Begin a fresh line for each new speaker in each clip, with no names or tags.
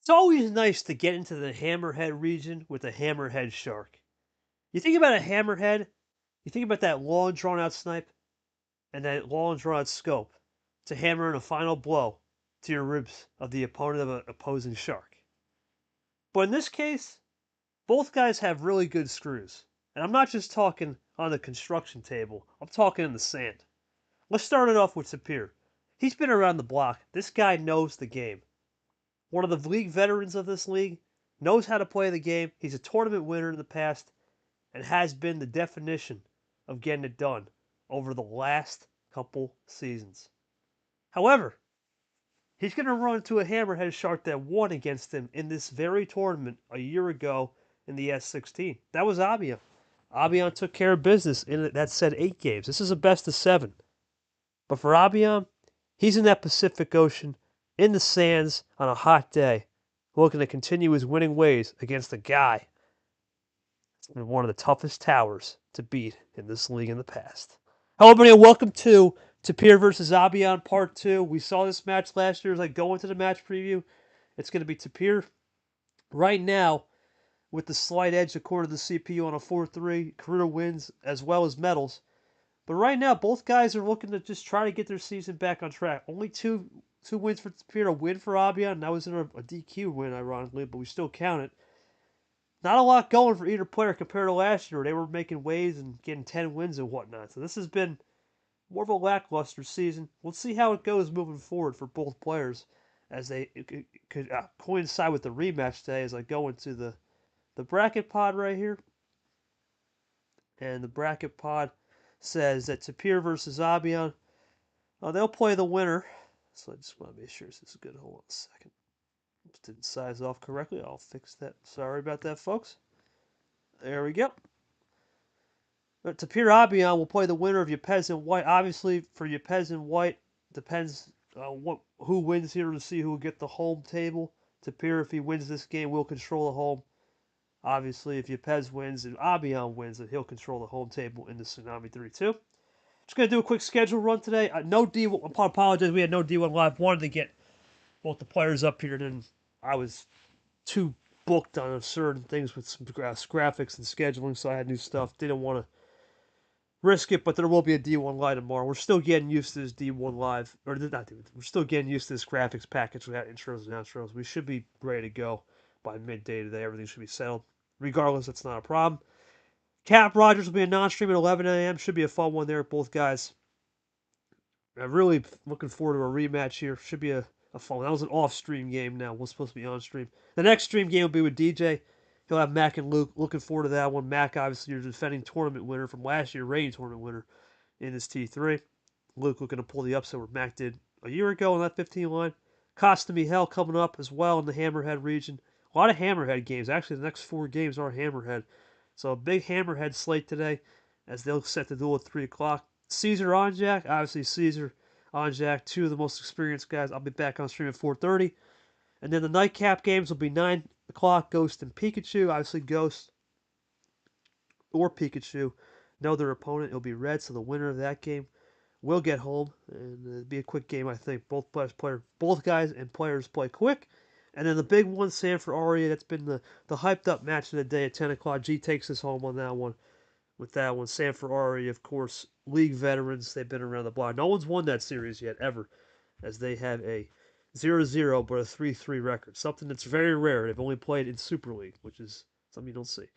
It's always nice to get into the Hammerhead region with a Hammerhead shark. You think about a Hammerhead, you think about that long drawn out snipe and that long drawn out scope to hammer in a final blow to your ribs of the opponent of an opposing shark. But in this case, both guys have really good screws. And I'm not just talking on the construction table, I'm talking in the sand. Let's start it off with Tapir. He's been around the block. This guy knows the game. One of the league veterans of this league, knows how to play the game. He's a tournament winner in the past and has been the definition of getting it done over the last couple seasons. However, he's going to run into a hammerhead shark that won against him in this very tournament a year ago in the S16. That was Abyan. Abyan took care of business in that said 8 games. This is a best of 7. But for Abyan, he's in that Pacific Ocean in the sands on a hot day, looking to continue his winning ways against a guy that's been one of the toughest towers to beat in this league in the past. Hello, everybody, and welcome to Tapir versus Abyan Part 2. We saw this match last year as I go into the match preview. It's going to be Tapir right now with the slight edge according to the CPU on a 4-3, career wins as well as medals. But right now, both guys are looking to just try to get their season back on track. Only two wins for Tapir, a win for Abyan. That was in a DQ win, ironically, but we still count it. Not a lot going for either player compared to last year. They were making waves and getting 10 wins and whatnot. So this has been more of a lackluster season. We'll see how it goes moving forward for both players as they could coincide with the rematch today as I go into the bracket pod right here. And the bracket pod says that Tapir versus Abyan, they'll play the winner. So I just want to make sure this is good. Hold on a second. Didn't size off correctly. I'll fix that. Sorry about that, folks. There we go. But Tapir Abyan will play the winner of Yepes and White. Obviously, for Yepes and White, depends who wins here to see who will get the home table. Tapir, if he wins this game, will control the home. Obviously, if Yepes wins and Abyan wins, then he'll control the home table in the Tsunami 3-2. Just going to do a quick schedule run today. No D1. I apologize, we had no D1 live. Wanted to get both the players up here, and then I was too booked on certain things with some graphics and scheduling, so I had new stuff. Didn't want to risk it, but there will be a D1 live tomorrow. We're still getting used to this D1 live, or not. We're still getting used to this graphics package without intros and outros. We should be ready to go by midday today. Everything should be settled. Regardless, that's not a problem. Cap Rogers will be a non-stream at 11 a.m. Should be a fun one there. Both guys. I'm really looking forward to a rematch here. Should be a fun one. That was an off-stream game now. We're supposed to be on-stream. The next stream game will be with DJ. He'll have Mac and Luke. Looking forward to that one. Mac, obviously, your defending tournament winner from last year, reigning tournament winner in this T3. Luke looking to pull the upset where Mac did a year ago on that 15 line. Costa Hell coming up as well in the Hammerhead region. A lot of Hammerhead games. Actually, the next 4 games are Hammerhead. So a big Hammerhead slate today as they'll set the duel at 3 o'clock. Caesar Onjak. Obviously, Caesar Onjak, 2 of the most experienced guys. I'll be back on stream at 4:30. And then the nightcap games will be 9 o'clock, Ghost and Pikachu. Obviously, Ghost or Pikachu know their opponent. It'll be red, so the winner of that game will get home. And it'll be a quick game, I think. Both guys and players play quick. And then the big one, Sanford Aria, that's been the hyped up match of the day at 10 o'clock. G takes us home on that one. With that one, Sanford Aria, of course, league veterans. They've been around the block. No one's won that series yet, ever, as they have a 0-0 but a 3-3 record. Something that's very rare. They've only played in Super League, which is something you don't see.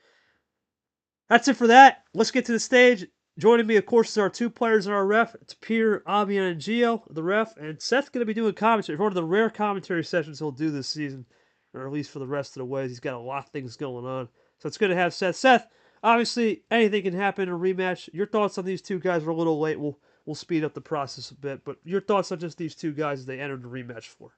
That's it for that. Let's get to the stage. Joining me, of course, is our 2 players in our ref. It's Tapir, Abyan, and Gio, the ref. And Seth's going to be doing commentary. One of the rare commentary sessions he'll do this season, or at least for the rest of the ways. He's got a lot of things going on. So it's good to have Seth. Seth, obviously, anything can happen in a rematch. Your thoughts on these 2 guys? We're a little late. We'll speed up the process a bit. But your thoughts on just these 2 guys as they entered the rematch for?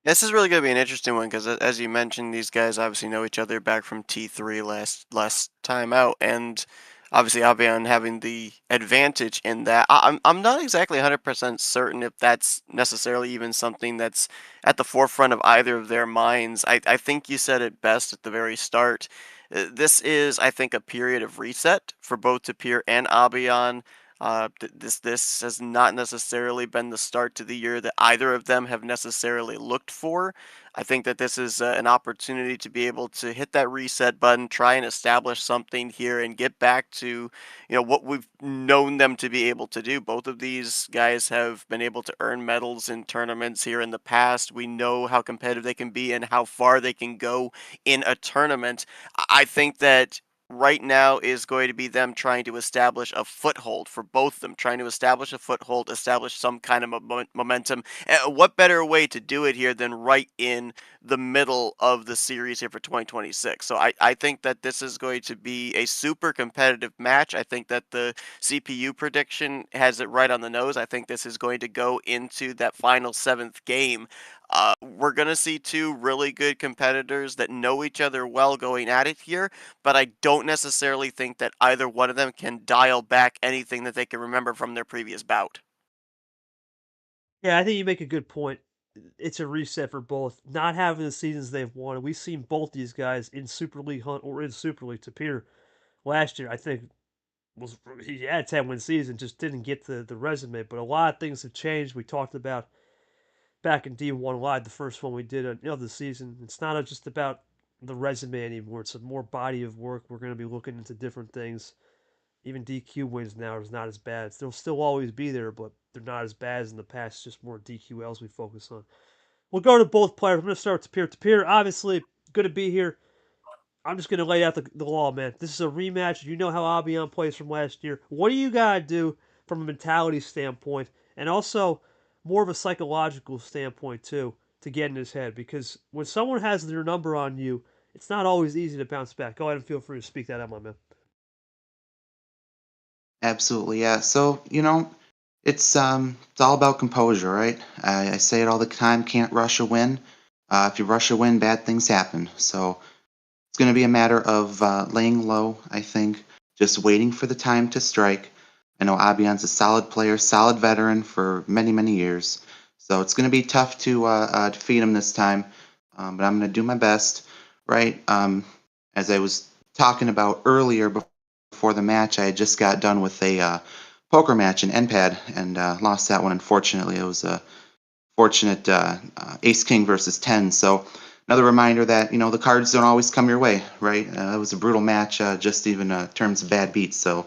This is really going to be an interesting one because, as you mentioned, these guys obviously know each other back from T3 last time out, and obviously Abyan having the advantage in that. I'm not exactly 100% certain if that's necessarily even something that's at the forefront of either of their minds. I think you said it best at the very start. This is, I think, a period of reset for both Tapir and Abyan. This has not necessarily been the start to the year that either of them have necessarily looked for. I think that this is an opportunity to be able to hit that reset button, try and establish something here, and get back to what we've known them to be able to do. Both of these guys have been able to earn medals in tournaments here in the past. We know how competitive they can be and how far they can go in a tournament. I think that right now is going to be them trying to establish a foothold for both of them, trying to establish a foothold, establish some kind of momentum. What better way to do it here than right in the middle of the series here for 2026? So I think that this is going to be a super competitive match. I think that the CPU prediction has it right on the nose. I think this is going to go into that final seventh game. We're going to see two really good competitors that know each other well going at it here, but I don't necessarily think that either one of them can dial back anything that they can remember from their previous bout.
Yeah, I think you make a good point. It's a reset for both. Not having the seasons they've won. We've seen both these guys in Super League hunt or in Super League. Tapir last year, I think, he had a 10-win season, just didn't get the resume. But a lot of things have changed. We talked about back in D1 Live, the first one we did of the season. It's not just about the resume anymore. It's a more body of work. We're going to be looking into different things. Even DQ wins now is not as bad. They'll still always be there, but they're not as bad as in the past. It's just more DQLs we focus on. We'll go to both players. I'm going to start with Tapir. Tapir, obviously, good to be here. I'm just going to lay out the law, man. This is a rematch. You know how Abyan plays from last year. What do you got to do from a mentality standpoint and also more of a psychological standpoint, too, to get in his head? Because when someone has their number on you, it's not always easy to bounce back. Go ahead and feel free to speak that out, my man.
Absolutely, yeah. So, it's all about composure, right? I say it all the time, can't rush a win. If you rush a win, bad things happen. So it's going to be a matter of laying low, I think, just waiting for the time to strike. I know Abion's a solid player, solid veteran for many, many years. So it's going to be tough to defeat him this time, but I'm going to do my best, right? As I was talking about earlier before the match, I had just got done with a poker match in NPAD and lost that one, unfortunately. It was a fortunate ace king versus 10. So another reminder that the cards don't always come your way, right? It was a brutal match, just even in terms of bad beats. So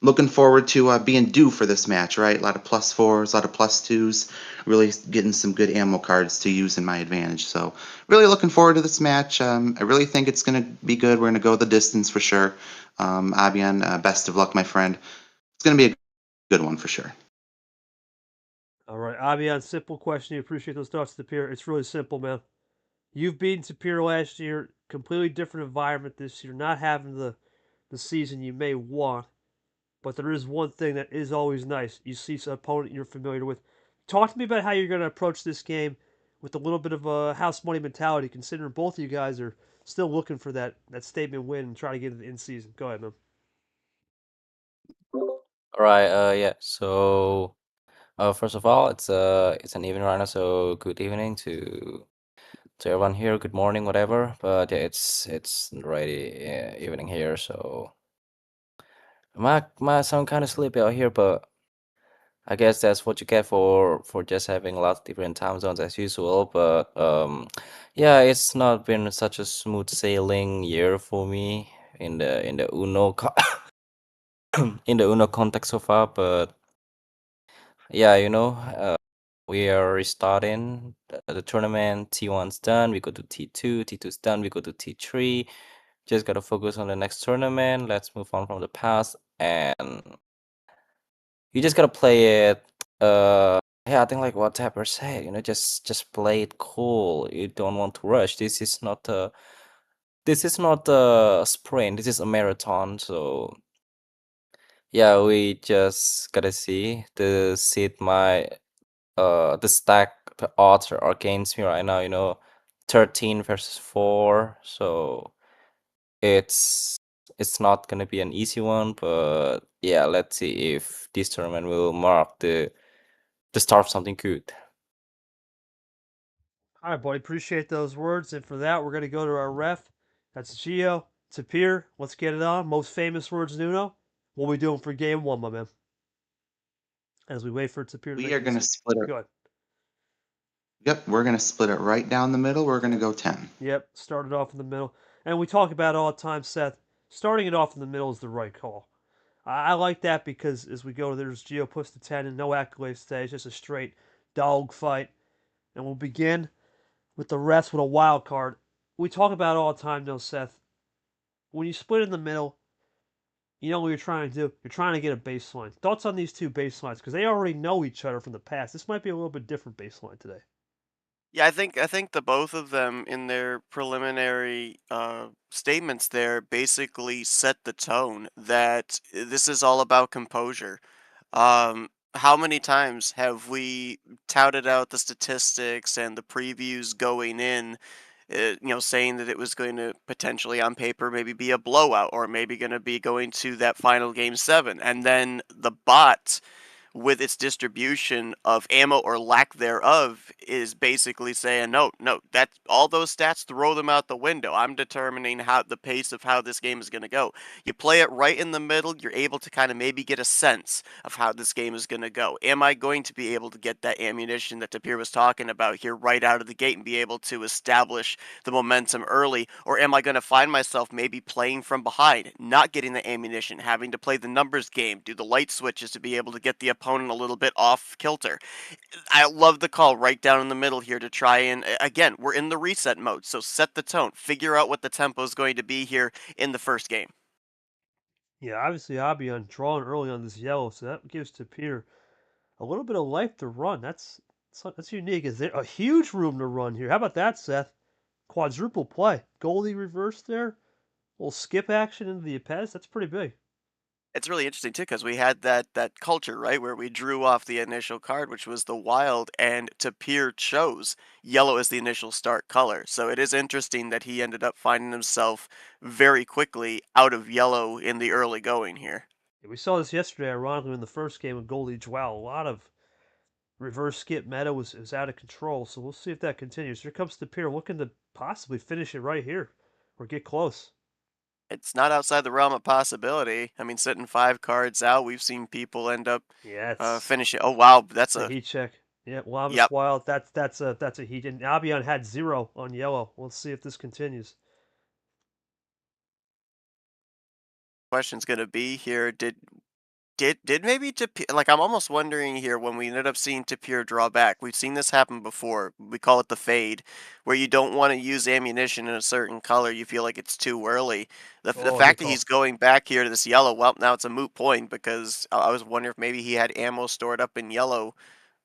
looking forward to being due for this match, right? A lot of plus fours, a lot of plus twos, really getting some good ammo cards to use in my advantage. So really looking forward to this match. I really think it's going to be good. We're going to go the distance for sure. Abyan, best of luck, my friend. It's going to be a good one for sure.
All right, Avian, simple question. You appreciate those thoughts, Tapir. It's really simple, man. You've beaten Tapir last year, completely different environment this year, not having the season you may want, but there is one thing that is always nice. You see some opponent you're familiar with. Talk to me about how you're going to approach this game with a little bit of a house money mentality, considering both of you guys are still looking for that statement win and try to get into the in season. Go ahead, man.
All right. Yeah. So, first of all, it's an evening right now, so good evening to everyone here. Good morning, whatever. But yeah, it's already evening here, so might sound kind of sleepy out here, but I guess that's what you get for just having a lot of different time zones as usual. But yeah, it's not been such a smooth sailing year for me in the in the Uno context so far, but yeah, we are restarting the tournament. T1's done. We go to T2. T2's done. We go to T3. Just gotta focus on the next tournament. Let's move on from the past, and you just gotta play it. Yeah, I think like what Tapper said. Just play it cool. You don't want to rush. This is not a sprint. This is a marathon. So yeah, we just gotta see the seed my the stack, the odds are against me right now, 13 versus 4. So it's it's not gonna be an easy one, but yeah, let's see if this tournament will mark the start of something good.
All right, buddy. Appreciate those words. And for that, we're going to go to our ref. That's Gio. Tapir. Let's get it on. Most famous words, Nuno. What we doing for game one, my man? as we wait for Tapir to
We
make
are
a
going to
decision.
split it.
Go ahead.
Yep, we're going to split it right down the middle. We're going to go 10.
Yep, started off in the middle. And we talk about it all the time, Seth. Starting it off in the middle is the right call. I like that because as we go, there's Geo puts to 10 and no accolades today. It's just a straight dog fight. And we'll begin with the rest with a wild card. We talk about it all the time, though, Seth. When you split in the middle, you know what you're trying to do? You're trying to get a baseline. Thoughts on these two baselines? Because they already know each other from the past. This might be a little bit different baseline today.
Yeah, I think the both of them in their preliminary statements there basically set the tone that this is all about composure. How many times have we touted out the statistics and the previews going in, saying that it was going to potentially on paper maybe be a blowout or maybe going to be going to that final game seven, and then the bot with its distribution of ammo or lack thereof is basically saying no, no, that all those stats, throw them out the window. I'm determining how the pace of how this game is going to go. You play it right in the middle, you're able to kind of maybe get a sense of how this game is going to go. Am I going to be able to get that ammunition that Tapir was talking about here right out of the gate and be able to establish the momentum early, or am I going to find myself maybe playing from behind, not getting the ammunition, having to play the numbers game, do the light switches to be able to get the opponent a little bit off kilter? I love the call right down in the middle here to try and, again, we're in the reset mode, so set the tone, figure out what the tempo is going to be here in the first game.
Yeah, obviously Abyan drawing early on this yellow, so that gives Tapir a little bit of life to run. That's unique. Is there a huge room to run here? How about that, Seth? Quadruple play. Goalie reverse there. Little skip action into the Epez. That's pretty big.
It's really interesting too because we had that culture, right, where we drew off the initial card, which was the wild, and Tapir chose yellow as the initial start color. So it is interesting that he ended up finding himself very quickly out of yellow in the early going here.
Yeah, we saw this yesterday, ironically, in the first game with goalie Joao. A lot of reverse skip meta was out of control, so we'll see if that continues. Here comes Tapir looking to possibly finish it right here or get close.
It's not outside the realm of possibility. I mean, sitting 5 cards out, we've seen people end up
Yeah, it's
finishing. Oh wow, that's
it's a
a
heat check. Yeah, Lava's
yep.
Wild. That's a heat. And Abyan had 0 on yellow. Let's see if this continues.
Question's gonna be here. Did maybe Tapir, like, I'm almost wondering here when we ended up seeing Tapir draw back. We've seen this happen before. We call it the fade, where you don't want to use ammunition in a certain color. You feel like it's too early. The
Oh, good
fact that he's
call.
going back here to this yellow, well, now it's a moot point because I was wondering if maybe he had ammo stored up in yellow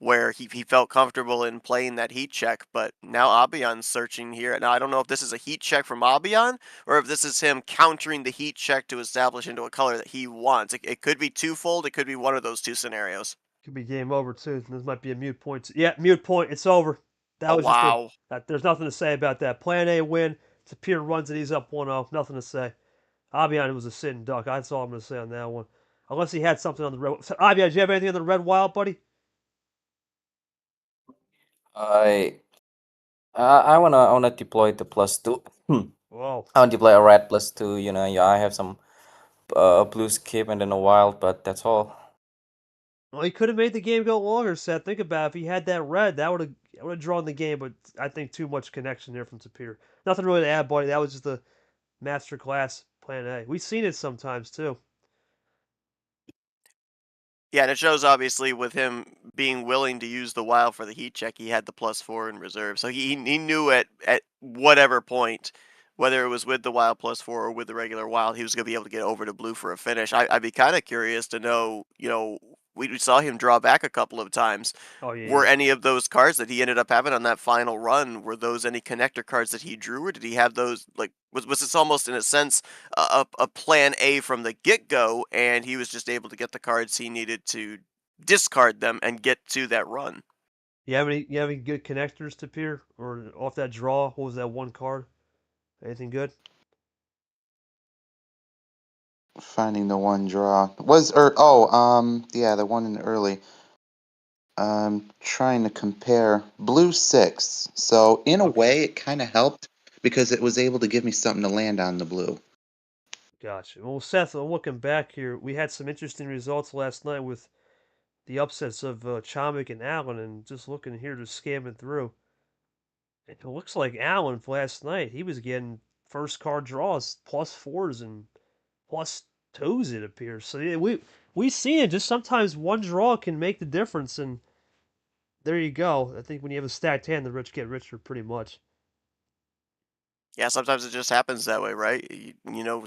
where he felt comfortable in playing that heat check. But now Abion's searching here. Now, I don't know if this is a heat check from Abion or if this is him countering the heat check to establish into a color that he wants. It could be twofold. It could be one of those two scenarios.
Could be game over too. This might be a mute point. Yeah, mute point. It's over. That
Oh,
was just a.
wow.
There's nothing to say about that. Plan A win. Tapir runs it. He's up 1-0. Nothing to say. Abyan was a sitting duck. That's all I'm going to say on that one. Unless he had something on the red. So, Abyan, do you have anything on the red wild, buddy?
I I wanna deploy the +2.
Whoa.
I want to deploy a red +2. Yeah, I have some blue skip and then a wild, but that's all.
Well, he could have made the game go longer, Seth. Think about it. If he had that red, that would have drawn the game, but I think too much connection there from Tapir. Nothing really to add, buddy. That was just a master class plan A. We've seen it sometimes too.
Yeah, and it shows obviously with him being willing to use the wild for the heat check, he had the +4 in reserve. So he knew at whatever point, whether it was with the wild +4 or with the regular wild, he was going to be able to get over to blue for a finish. I'd be kind of curious to know, we saw him draw back a couple of times.
Oh yeah,
Were
yeah.
any of those cards that he ended up having on that final run, were those any connector cards that he drew, or did he have those, like, was this almost in a sense a plan A from the get-go, and he was just able to get the cards he needed to discard them and get to that run?
You have any good connectors, Tapir, or off that draw? What was that one card? Anything good?
Finding the one draw. Yeah, the one in the early. Trying to compare blue 6. So in a
Okay,
way, it kind of helped because it was able to give me something to land on the blue.
gotcha. Well, Seth, looking back here, we had some interesting results last night with the upsets of Chomik and Allen, and just looking here, just scamming through. It looks like Allen last night, he was getting first card draws, plus fours and plus twos, it appears. So yeah, we see it. Just sometimes one draw can make the difference, and there you go. I think when you have a stacked hand, the rich get richer pretty much.
Yeah, sometimes it just happens that way, right?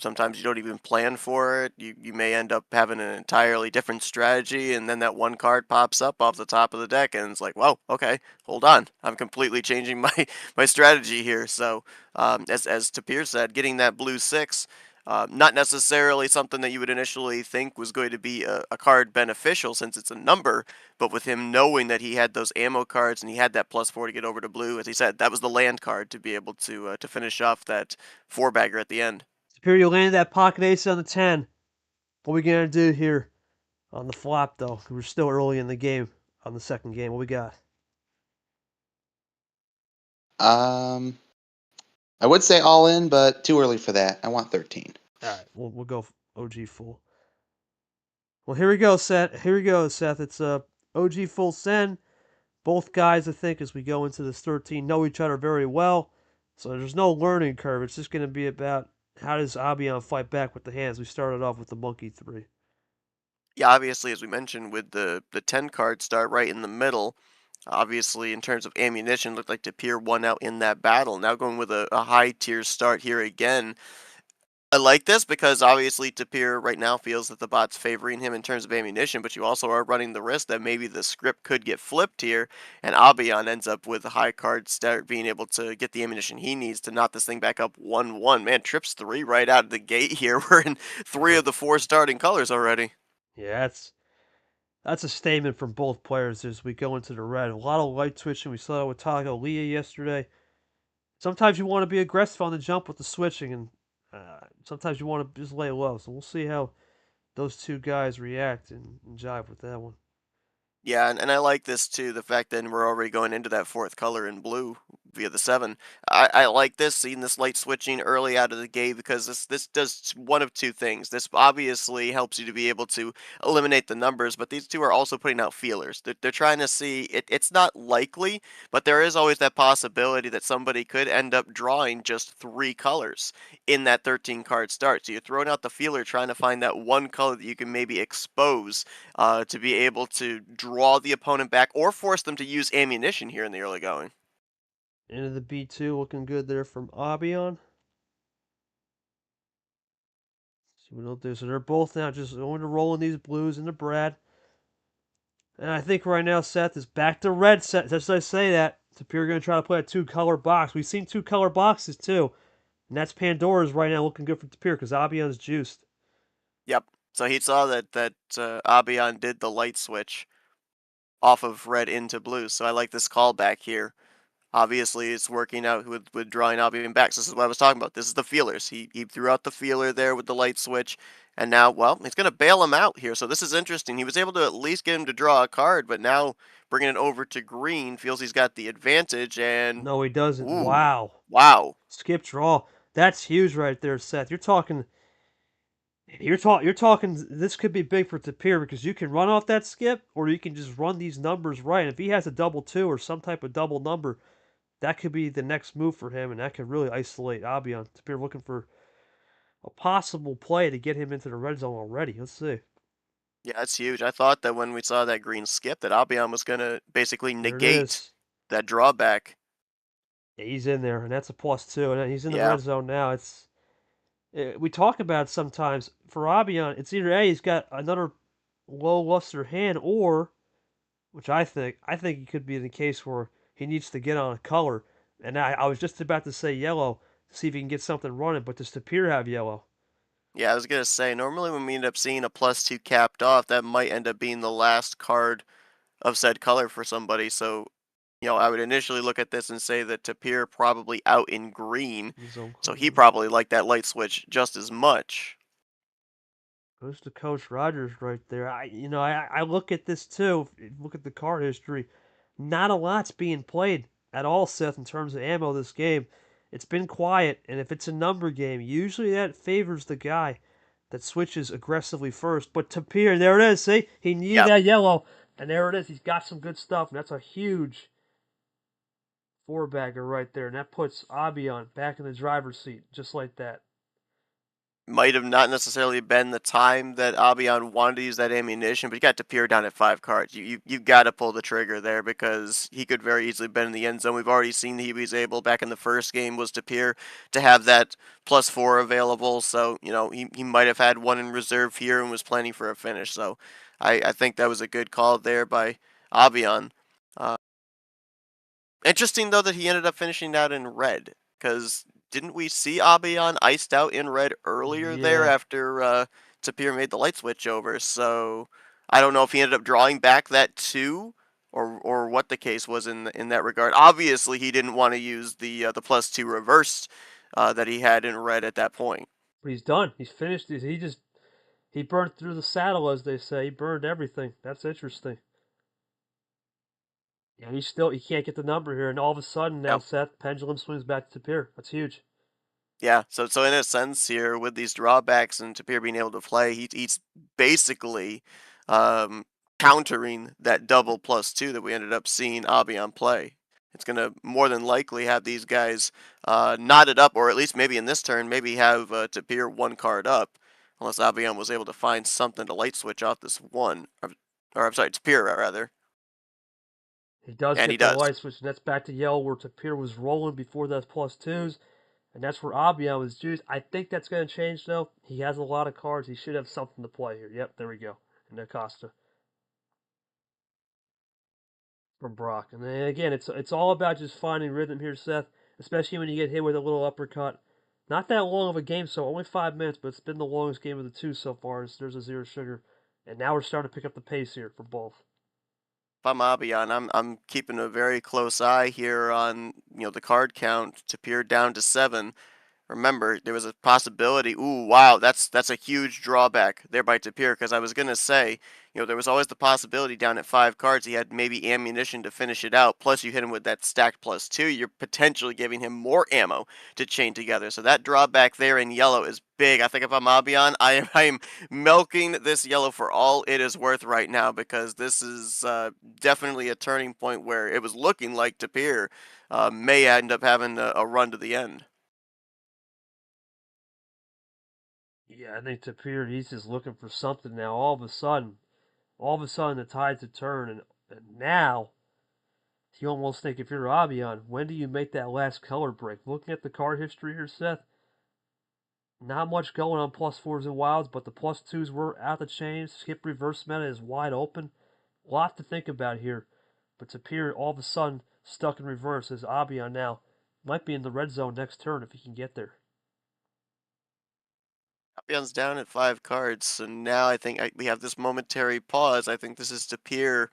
Sometimes you don't even plan for it. You may end up having an entirely different strategy, and then that one card pops up off the top of the deck, and it's like, whoa, okay, hold on, I'm completely changing my my strategy here. So, as Tapir said, getting that blue six, not necessarily something that you would initially think was going to be a card beneficial since it's a number, but with him knowing that he had those ammo cards and he had that +4 to get over to blue, as he said, that was the land card to be able to finish off that four bagger at the end.
Superior landed that pocket ace on the 10. What we gonna do here on the flop, though? We're still early in the game on the second game. What we got?
I would say all in, but too early for that. I want 13.
All right, we'll go OG full. Well, here we go, Seth. Here we go, Seth. It's OG full send. Both guys, I think, as we go into this 13, know each other very well. So there's no learning curve. It's just going to be about how does Abyan fight back with the hands. We started off with the monkey 3.
Yeah, obviously, as we mentioned, with the 10 card start right in the middle, obviously, in terms of ammunition, looked like Tapir won out in that battle. Now going with a high tier start here again. I like this because obviously Tapir right now feels that the bot's favoring him in terms of ammunition, but you also are running the risk that maybe the script could get flipped here, and Abyan ends up with a high card start being able to get the ammunition he needs to knock this thing back up 1-1. Man, trips 3 right out of the gate here. We're in 3 of the 4 starting colors already.
Yeah, that's a statement from both players as we go into the red. A lot of light twitching. We saw it with Tago Leah yesterday. Sometimes you want to be aggressive on the jump with the switching, and sometimes you want to just lay low. So we'll see how those two guys react and jive with that one.
Yeah, and I like this too, the fact that we're already going into that fourth color in blue via the 7. I like this, seeing this light switching early out of the gate, because this does one of two things. This obviously helps you to be able to eliminate the numbers, but these two are also putting out feelers. They're trying to see, it's not likely, but there is always that possibility that somebody could end up drawing just 3 colors in that 13 card start. So you're throwing out the feeler, trying to find that one color that you can maybe expose to be able to draw the opponent back or force them to use ammunition here in the early going.
Into the B2, looking good there from Abyan. See what they'll do. So they're both now just going to roll in these blues into Brad. And I think right now Seth is back to red. Seth, just as I say that, Tapir going to try to play a 2-color box. We've seen 2-color boxes too. And that's Pandora's right now looking good for Tapir because Abyan's juiced.
Yep. So he saw that Abyan did the light switch off of red into blue. So I like this callback here. Obviously, it's working out with drawing Albion back. So this is what I was talking about. This is the feelers. He threw out the feeler there with the light switch, and now, well, he's going to bail him out here. So this is interesting. He was able to at least get him to draw a card, but now bringing it over to green, feels he's got the advantage, and
No, he doesn't.
ooh,
Wow.
wow.
Skip draw. That's huge right there, Seth. You're talking this could be big for Tapir because you can run off that skip or you can just run these numbers right. If he has a double 2 or some type of double number, that could be the next move for him and that could really isolate Abyan. Tapir looking for a possible play to get him into the red zone already. Let's see.
Yeah, that's huge. I thought that when we saw that green skip, that Albion was going to basically
There it
negate
is.
that drawback.
Yeah, he's in there, and that's a +2, and he's in the
Yeah,
red zone now. We talk about sometimes for Abyan, it's either A, he's got another low luster hand, or which I think it could be the case where he needs to get on a color. And I was just about to say yellow to see if he can get something running, but does Tapir have yellow?
yeah, I was going to say, normally when we end up seeing a +2 capped off, that might end up being the last card of said color for somebody. So, I would initially look at this and say that Tapir probably out in green.
Zone
So he
color.
probably liked that light switch just as much.
Goes to Coach Rogers right there. I look at this too. Look at the card history. Not a lot's being played at all, Seth, in terms of ammo this game. It's been quiet, and if it's a number game, usually that favors the guy that switches aggressively first. But Tapir, there it is. See, he needed
Yep.
that yellow. And there it is. He's got some good stuff, and that's a huge four-bagger right there. And that puts Abyan back in the driver's seat, just like that.
Might have not necessarily been the time that Abyan wanted to use that ammunition, but you got Tapir down at 5 cards. You've got to pull the trigger there because he could very easily been in the end zone. We've already seen he was able back in the first game was Tapir to have that +4 available. So he might have had one in reserve here and was planning for a finish. So I think that was a good call there by Abyan. Interesting though that he ended up finishing out in red because didn't we see Abyan iced out in red earlier there
Yeah.
after Tapir made the light switch over? So I don't know if he ended up drawing back that too, or what the case was in that regard. Obviously, he didn't want to use the +2 reversed that he had in red at that point.
But he's done. He's finished. He burned through the saddle, as they say. He burned everything. That's interesting. And he can't get the number here, and all of a sudden now,
Yep.
Seth, pendulum swings back to Tapir. That's huge.
Yeah, so in a sense here, with these drawbacks and Tapir being able to play, he's basically um, countering that double +2 that we ended up seeing Abyan play. It's going to more than likely have these guys knotted up, or at least maybe in this turn, maybe have Tapir 1 card up, unless Abyan was able to find something to light switch off this one, or I'm sorry, Tapir rather.
He does
And
get
he
the
does.
light switch, and that's back to yellow where Tapir was rolling before those +2s, and that's where Abyan was juiced. I think that's going to change, though. He has a lot of cards. He should have something to play here. Yep, there we go. And Acosta from Brock. And then again, it's all about just finding rhythm here, Seth, especially when you get hit with a little uppercut. Not that long of a game, so only 5 minutes, but it's been the longest game of the two so far. There's a zero sugar. And now we're starting to pick up the pace here for both.
If I'm Abyan, I'm keeping a very close eye here on the card count. Tapir down to 7. Remember, there was a possibility. Ooh, wow, that's a huge drawback there by Tapir because I was gonna say, there was always the possibility down at 5 cards he had maybe ammunition to finish it out. Plus, you hit him with that stacked +2. You're potentially giving him more ammo to chain together. So that drawback there in yellow is big. I think if I'm Abyan, I am milking this yellow for all it is worth right now because this is definitely a turning point where it was looking like Tapir may end up having a run to the end.
Yeah, I think Tapir, he's just looking for something now. All of a sudden the tides have turned, and now you almost think if you're Abyan, when do you make that last color break? Looking at the card history here, Seth, not much going on +4s and wilds, but the +2s were out the chain. Skip reverse meta is wide open. A lot to think about here. But Tapir all of a sudden stuck in reverse as Abyan now might be in the red zone next turn if he can get there.
Abyan's down at 5 cards, so now I think we have this momentary pause. I think this is Tapir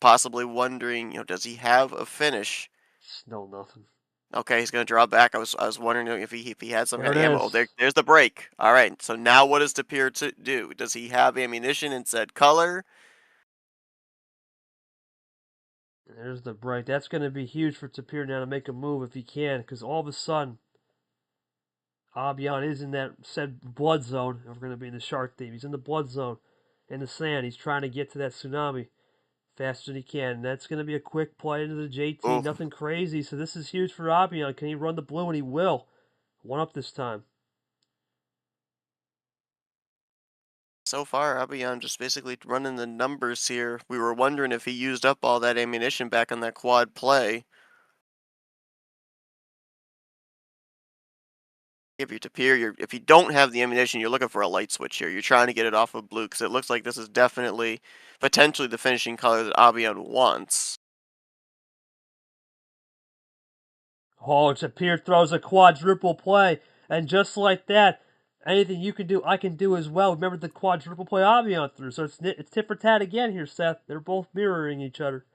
possibly wondering, does he have a finish?
No, nothing.
Okay, he's gonna draw back. I was wondering if he had some
There
kind
it
of ammo. Oh,
is.
there's the break. All right, so now what does Tapir to do? Does he have ammunition in said color?
There's the break. That's going to be huge for Tapir now to make a move if he can, because all of a sudden, Abyan is in that said blood zone. We're going to be in the shark theme. He's in the blood zone, in the sand. He's trying to get to that tsunami faster than he can. That's going to be a quick play into the JT.
Oh,
Nothing crazy. So this is huge for Abyan. Can he run the blue? And he will. One up this time.
so far Abyan just basically running the numbers here. We were wondering if he used up all that ammunition back on that quad play. If you're Tapir, if you don't have the ammunition, you're looking for a light switch here. You're trying to get it off of blue because it looks like this is definitely, potentially the finishing color that Abyan wants.
Oh, Tapir throws a quadruple play. And just like that, anything you can do, I can do as well. Remember the quadruple play Abyan threw. So it's tit for tat again here, Seth. They're both mirroring each other.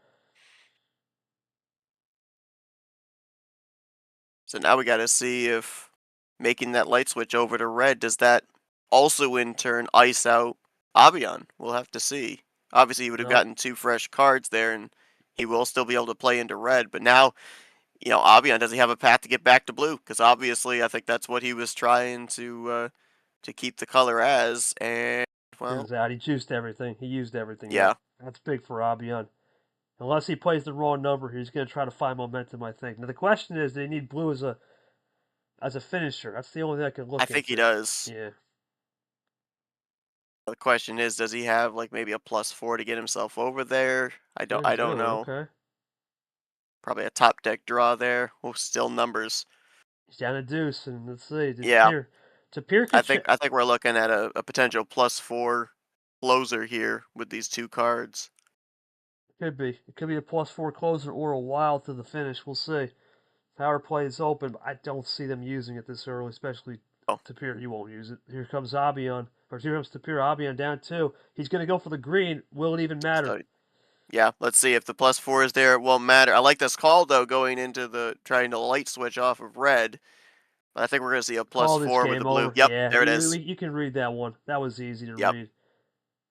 So now we got to see if making that light switch over to red, does that also in turn ice out Abyan? We'll have to see. Obviously, he would have
No.
gotten 2 fresh cards there, and he will still be able to play into red. But now, Abyan, does he have a path to get back to blue? Because obviously, I think that's what he was trying to keep the color as. And, well,
Turns out he juiced everything. He used everything.
yeah.
That's big for Abyan. Unless he plays the wrong number, he's going to try to find momentum, I think. Now, the question is, do they need blue as a finisher? That's the only thing I can
I
look
think he
into.
does.
Yeah.
The question is, does he have like maybe a +4 to get himself over there? I don't
Really?
know.
Okay.
Probably a top deck draw there. Oh, still numbers.
He's down a deuce, and let's see.
Yeah,
Tapir
I
could
think I think we're looking at a potential +4 closer here with these two cards.
could be. It could be a +4 closer or a wild to the finish. We'll see. Power play is open, but I don't see them using it this early, especially
Oh,
Tapir. He won't use it. Here comes Abyan. Or here comes Tapir. Abyan down 2. He's going to go for the green. Will it even matter?
so yeah, let's see if the +4 is there. It won't matter. I like this call though, going into the trying to light switch off of red. But I think we're gonna see a
Call this
+4 with the
game
blue.
over.
Yep,
Yeah,
there it is.
you can read that one. That was easy to
Yep.
read.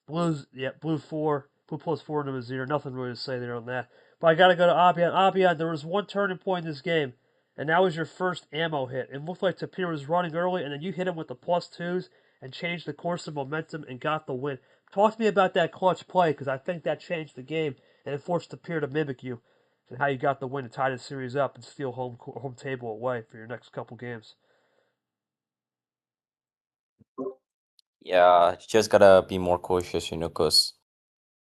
Blues, yeah, blue 4. Blue +4 to a 0. Nothing really to say there on that. But I got to go to Abyan. Abyan, there was one turning point in this game, and that was your first ammo hit. It looked like Tapir was running early, and then you hit him with the +2s and changed the course of momentum and got the win. Talk to me about that clutch play, because I think that changed the game, and it forced Tapir to mimic you, and how you got the win to tie the series up and steal home table away for your next couple games.
Yeah, you just gotta be more cautious, because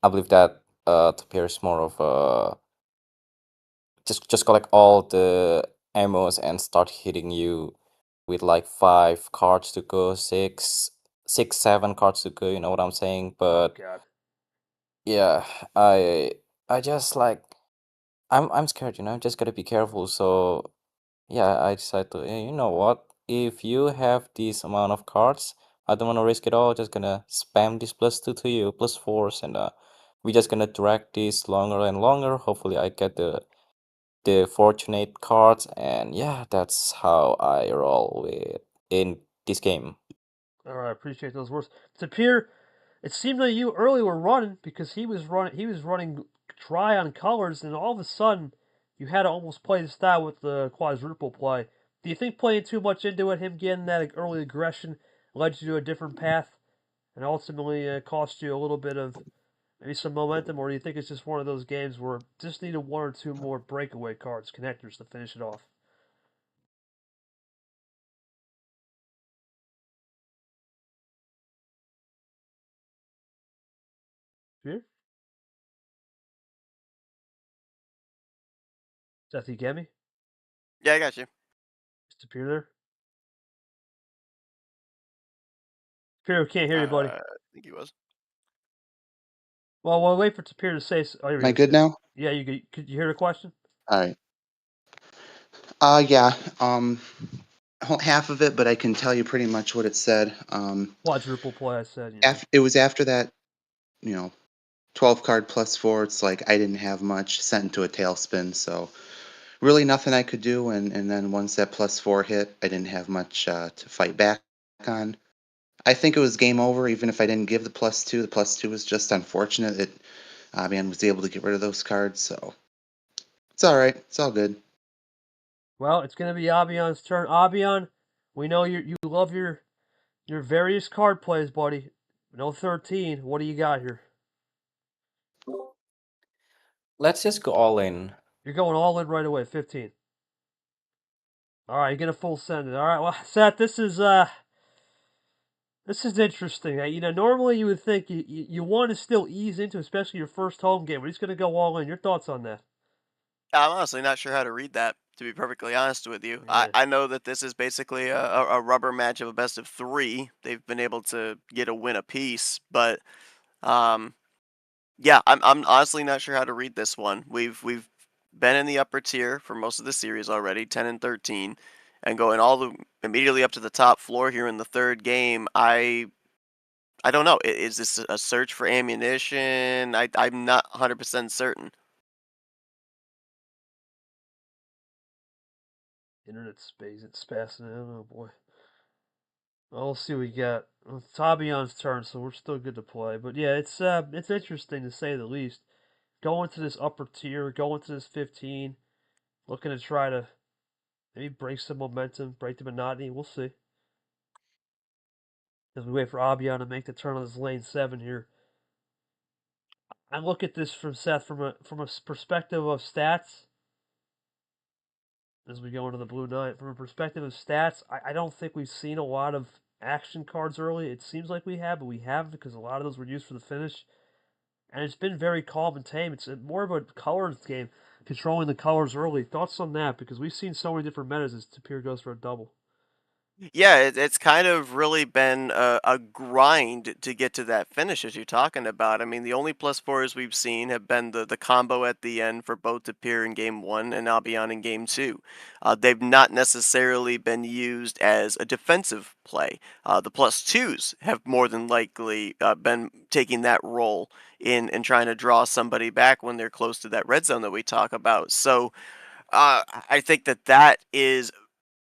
I believe that Tapir is more of a just collect all the ammos and start hitting you with like 5 cards to go, 7 cards to go. You know what I'm saying?
Oh,
But
God.
yeah, I just like I'm scared. I'm just gotta be careful. So yeah, I decided to. You know what? If you have this amount of cards, I don't want to risk it all. Just gonna spam this +2 to you, +4s, and we just gonna drag this longer and longer. Hopefully, I get the fortunate cards, and yeah, that's how I roll with in this game.
All right, appreciate those words. Tapir, it seemed like you early were running because he was running dry on colors, and all of a sudden you had to almost play the style with the quadruple play. Do you think playing too much into it, him getting that early aggression, led you to a different path, and ultimately cost you a little bit of maybe some momentum, or do you think it's just one of those games where just needed one or two more breakaway cards, connectors to finish it off? Tapir, Seth, you get me?
Yeah, I got you.
Is Tapir there? Tapir, we can't hear you, buddy.
I think he was.
Well, we'll wait for Tapir to say. Oh, here
Am
he
I
is.
good now?
Yeah, could you hear the question?
All right. Yeah. Half of it, but I can tell you pretty much what it said.
Quadruple play, I said.
It was after that, you know, 12 card +4. It's like I didn't have much, sent into a tailspin, so really nothing I could do. And then once that +4 hit, I didn't have much to fight back on. I think it was game over, even if I didn't give the +2. The +2 was just unfortunate that Abyan was able to get rid of those cards, so it's all right. It's all good.
Well, it's going to be Abyan's turn. Abyan, we know you love your various card plays, buddy. No 13. What do you got here?
Let's just go all in.
You're going all in right away. 15. All right, you get a full send. All right, well, Seth, this is interesting. Normally you would think you want to still ease into, especially your first home game, but he's going to go all in. Your thoughts on that?
I'm honestly not sure how to read that, to be perfectly honest with you. I,
Yeah.
I know that this is basically a rubber match of a best of three. They've been able to get a win apiece, but um, yeah, I'm honestly not sure how to read this one. We've been in the upper tier for most of the series already, 10 and 13, and going immediately up to the top floor here in the third game. I don't know. Is this a search for ammunition? I'm not 100% certain.
Internet space, it's passing out. Oh, boy. Well, we'll see what we got. Well, it's Abyan's turn, so we're still good to play. But yeah, it's interesting to say the least. Going to this upper tier, going to this 15, looking to try to maybe break some momentum, break the monotony. We'll see. As we wait for Abyan to make the turn on this lane 7 here. I look at this from Seth from a perspective of stats as we go into the Blue Knight. From a perspective of stats, I don't think we've seen a lot of action cards early. It seems like we have, but we haven't because a lot of those were used for the finish. And it's been very calm and tame. It's more of a colors game, controlling the colors early. Thoughts on that? Because we've seen so many different metas as Tapir goes for a double.
Yeah, it's kind of really been a grind to get to that finish as you're talking about. I mean, the only plus fours we've seen have been the combo at the end for both Tapir in game one and Abyan in game two. They've not necessarily been used as a defensive play. The plus twos have more than likely been taking that role in trying to draw somebody back when they're close to that red zone that we talk about. So I think that is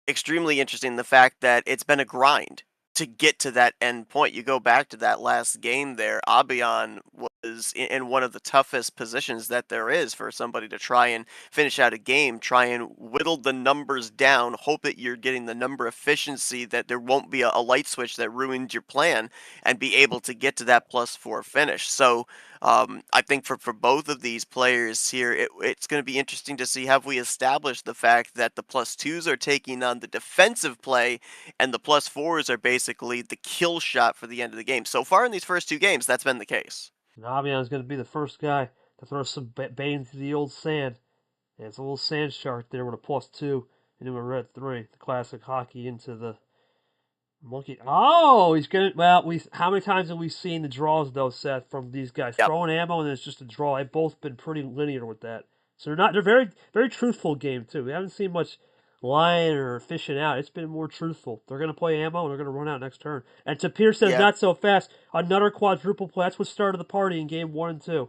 extremely interesting, the fact that it's been a grind to get to that end point. You go back to that last game there, Abyan was in one of the toughest positions that there is for somebody to try and finish out a game, try and whittle the numbers down, hope that you're getting the number efficiency, that there won't be a light switch that ruins your plan, and be able to get to that +4 finish. So I think for both of these players here, it's going to be interesting to see, have we established the fact that the plus twos are taking on the defensive play and the plus fours are basically the kill shot for the end of the game. So far in these first two games, that's been the case.
And Abyan is going to be the first guy to throw some bait into the old sand. And it's a little sand shark there with a +2 into a red 3. The classic hockey into the monkey. Oh, he's gonna. Well, how many times have we seen the draws though, Seth, from these guys
Yep.
throwing ammo and it's just a draw? They've both been pretty linear with that. So they're not. They're very very truthful game too. We haven't seen much lying or fishing out. It's been more truthful. They're gonna play ammo and they're gonna run out next turn. And Tapir says
Yeah,
not so fast. Another quadruple play. That's what started the party in game 1 and 2.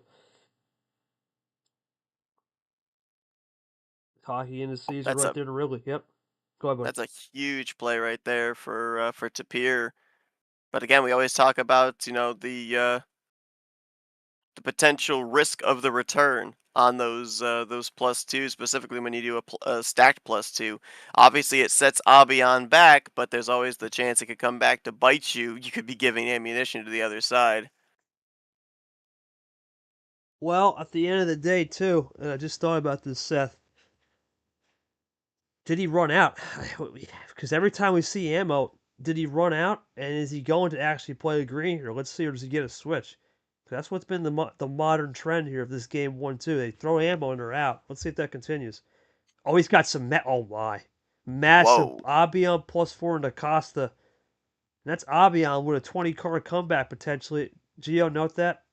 Hockey in the season
that's
right
a
there to Wrigley. Yep. Go ahead, buddy.
that's a huge play right there for Tapir. But again, we always talk about, the potential risk of the return on those plus two, specifically when you do a stacked plus two. Obviously, it sets Abyan back, but there's always the chance it could come back to bite you. You could be giving ammunition to the other side.
Well, at the end of the day, too, and I just thought about this, Seth. Did he run out? Because every time we see ammo, did he run out? And is he going to actually play the green here? Let's see, or does he get a switch? That's what's been the modern trend here of this game 1-2. They throw ammo and they're out. Let's see if that continues. Oh, he's got some. Oh my, massive
Whoa.
Abyan +4 into Costa. And that's Abyan with a 20-card comeback potentially. Gio, note that.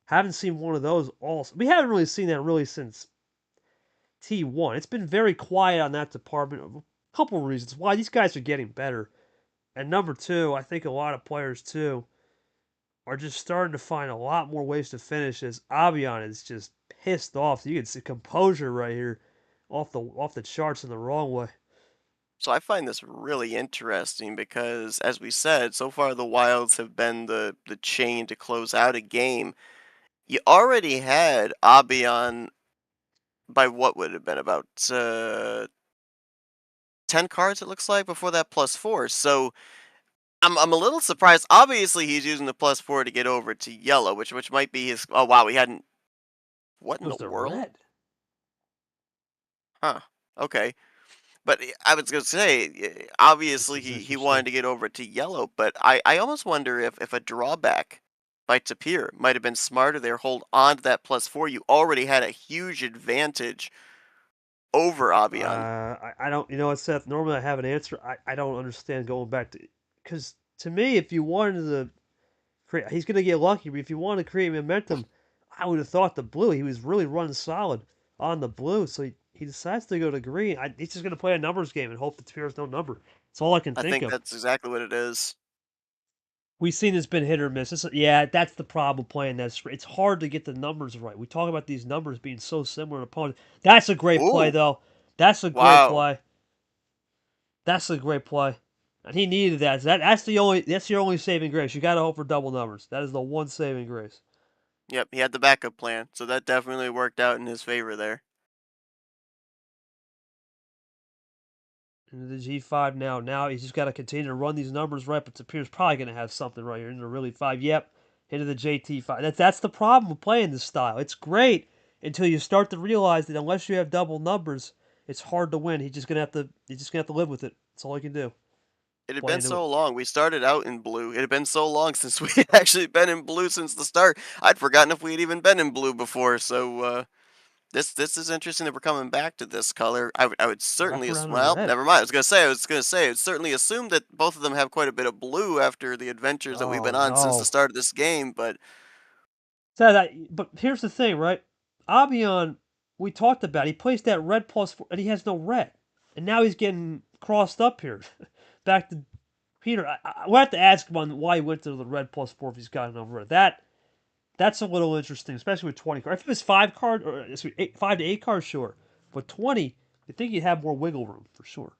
Haven't seen one of those all. We haven't really seen that really since T1. It's been very quiet on that department. A couple of reasons why these guys are getting better. And number two, I think a lot of players too are just starting to find a lot more ways to finish as Abyan is just pissed off. You can see composure right here off the charts in the wrong way.
So I find this really interesting because, as we said, so far the Wilds have been the chain to close out a game. You already had Abyan by what would have been about 10 cards, it looks like, before that +4. So I'm a little surprised. Obviously, he's using the +4 to get over to yellow, which might be his. Oh wow, we hadn't. What
It
in the
was the
world?
red.
Huh. Okay. But I was gonna say,
This
obviously
is
he
interesting.
wanted to get over to yellow, but I almost wonder if a drawback by Tapir might have been smarter there. Hold on to that +4. You already had a huge advantage over Abyan.
I don't, you know what, Seth? Normally I have an answer. I don't understand going back to, because to me, if you wanted to create, he's going to get lucky, but if you want to create momentum, I would have thought the blue. He was really running solid on the blue, so he decides to go to green. He's just going to play a numbers game and hope that Tapir's no number. That's all I can
I
think
think
of.
that's exactly what it is.
We've seen it's been hit or miss. Yeah, that's the problem playing that. It's hard to get the numbers right. We talk about these numbers being so similar to opponents. That's a great play,
Ooh,
though. That's a great
wow.
play. That's a great play. And he needed that. That's your only saving grace. You got to hope for double numbers. That is the one saving grace.
Yep, he had the backup plan, so that definitely worked out in his favor there.
Into the G5 now. Now he's just got to continue to run these numbers right. But Tapir's probably going to have something right here into the really 5. Yep. into the JT5. That's the problem with playing this style. It's great until you start to realize that unless you have double numbers, it's hard to win. He's just gonna have to live with it. That's all he can do.
It had
Play
been
into it.
so long. We started out in blue. It had been so long since we had actually been in blue since the start. I'd forgotten if we had even been in blue before. So this is interesting that we're coming back to this color. I would certainly
Wrap around in
well,
red.
never mind. I would certainly assume that both of them have quite a bit of blue after the adventures that we've
Oh
been on since the
no.
start of this game. But
But here's the thing, right? Abyan, we talked about. He plays that red +4, and he has no red, and now he's getting crossed up here. Back to Peter. We'll have to ask him on why he went to the red +4 if he's got enough red. That's a little interesting, especially with 20 cards. If it was 5 card or 5 to 8 cards, sure, but 20, I think you'd have more wiggle room for sure.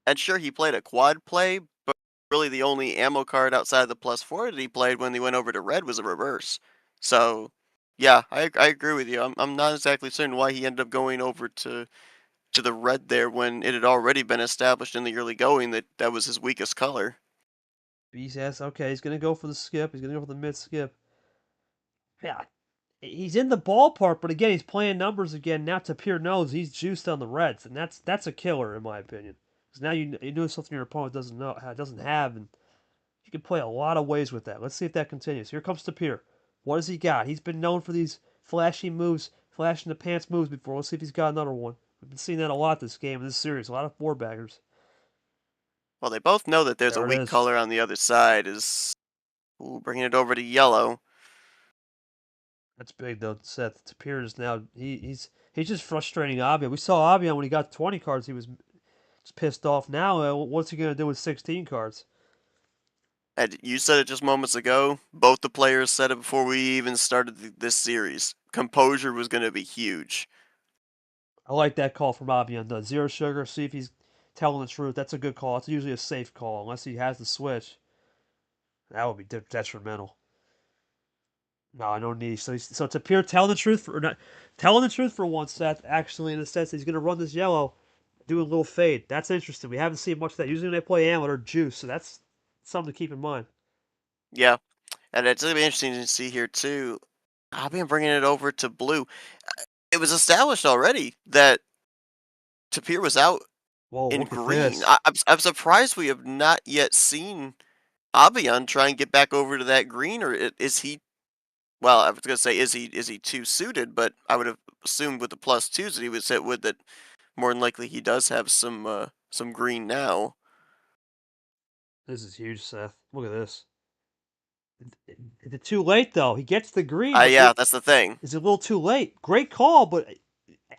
and sure, he played a quad play, but really the only ammo card outside of the +4 that he played when he went over to red was a reverse. So, yeah, I agree with you. I'm not exactly certain why he ended up going over to the red there when it had already been established in the early going that that was his weakest color.
B says, okay, he's gonna go for the skip. He's gonna go for the mid skip. Yeah, he's in the ballpark, but again, he's playing numbers again. Now Tapir knows he's juiced on the reds, and that's a killer in my opinion. Because now you know something your opponent doesn't have, and you can play a lot of ways with that. Let's see if that continues. Here comes Tapir. What has he got? He's been known for these flashy moves, flash in the pants moves before. Let's see if he's got another one. We've been seeing that a lot this game, in this series. A lot of four baggers.
Well, they both know that there's a
There it
weak
is.
color on the other side. Is ooh, bringing it over to yellow.
That's big though, Seth. Tapir is now he's just frustrating Abyan. We saw Abyan when he got 20 cards, he was just pissed off. Now, what's he gonna do with 16 cards?
And you said it just moments ago. Both the players said it before we even started this series. Composure was going to be huge.
I like that call from Abyan. The zero sugar. See if he's telling the truth. That's a good call. It's usually a safe call unless he has the switch. That would be detrimental. No, no need. So Tapir telling the truth for or not telling the truth for once, Seth. Actually, in the sense that he's gonna run this yellow, do a little fade. That's interesting. We haven't seen much of that. Usually when they play Amulet or Juice, so that's something to keep in mind.
Yeah, and it's going to be interesting to see here too. I'll be bringing it over to blue. It was established already that Tapir was out
Whoa,
in
look at
green.
this.
I'm surprised we have not yet seen Abyan try and get back over to that green, or is he? Well, I was gonna say is he too suited, but I would have assumed with the +2s that he would sit with that more than likely he does have some green now.
This is huge, Seth. Look at this. Is it too late though? He gets the green, but
Yeah, that's the thing.
is it a little too late? Great call, but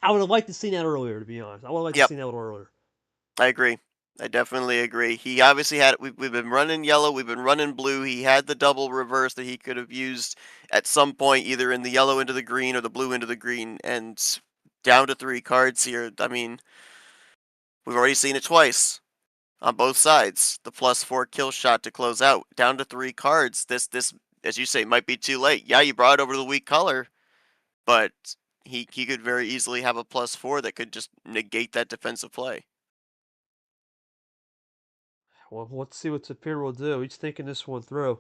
I would have liked to seen that earlier. To be honest, I would have liked to
Yep,
seen that a little earlier.
I agree. I definitely agree. He obviously had we've been running yellow, we've been running blue. He had the double reverse that he could have used at some point, either in the yellow into the green or the blue into the green, and down to 3 cards here. I mean, we've already seen it twice on both sides. The +4 kill shot to close out. Down to 3 cards. This as you say might be too late. Yeah, you brought it over to the weak color, but he could very easily have a +4 that could just negate that defensive play.
Well, let's see what Tapir will do. He's thinking this one through.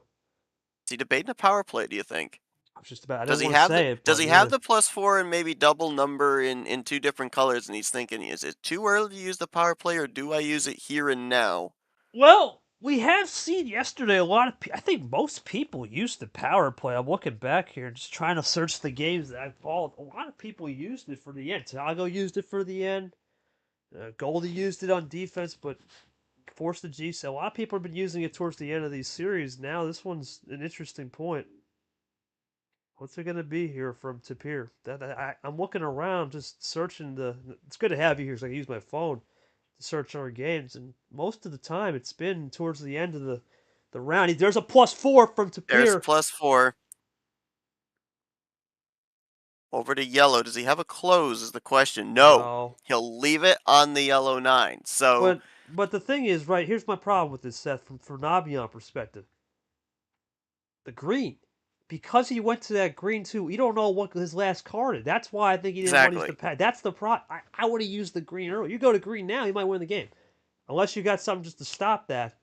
Is he debating a power play, do you think?
I was just about. I
Does
didn't
he
want to
have the
say it,
does
but
he have
yeah.
the +4 and maybe double number in 2 different colors and he's thinking, is it too early to use the power play or do I use it here and now?
Well, we have seen yesterday a lot of. I think most people used the power play. I'm looking back here, just trying to search the games that I've followed. A lot of people used it for the end. Tiago used it for the end. Goldie used it on defense, but forced the G. So a lot of people have been using it towards the end of these series. Now this one's an interesting point. What's it gonna be here from Tapir? I'm looking around, just searching the. It's good to have you here, so I can use my phone to search our games, and most of the time it's been towards the end of the round. There's a +4 from
There's
Tapir.
+4 over to yellow. Does he have a close is the question. No.
No,
He'll leave it on the yellow 9. So,
but the thing is, right here's my problem with this, Seth, from Navion perspective. The green, because he went to that green too. You don't know what his last card is. That's why I think he didn't want to use the
exactly.
pad. That's the pro. I would have used the green earlier. You go to green now, you might win the game, unless you got something just to stop that.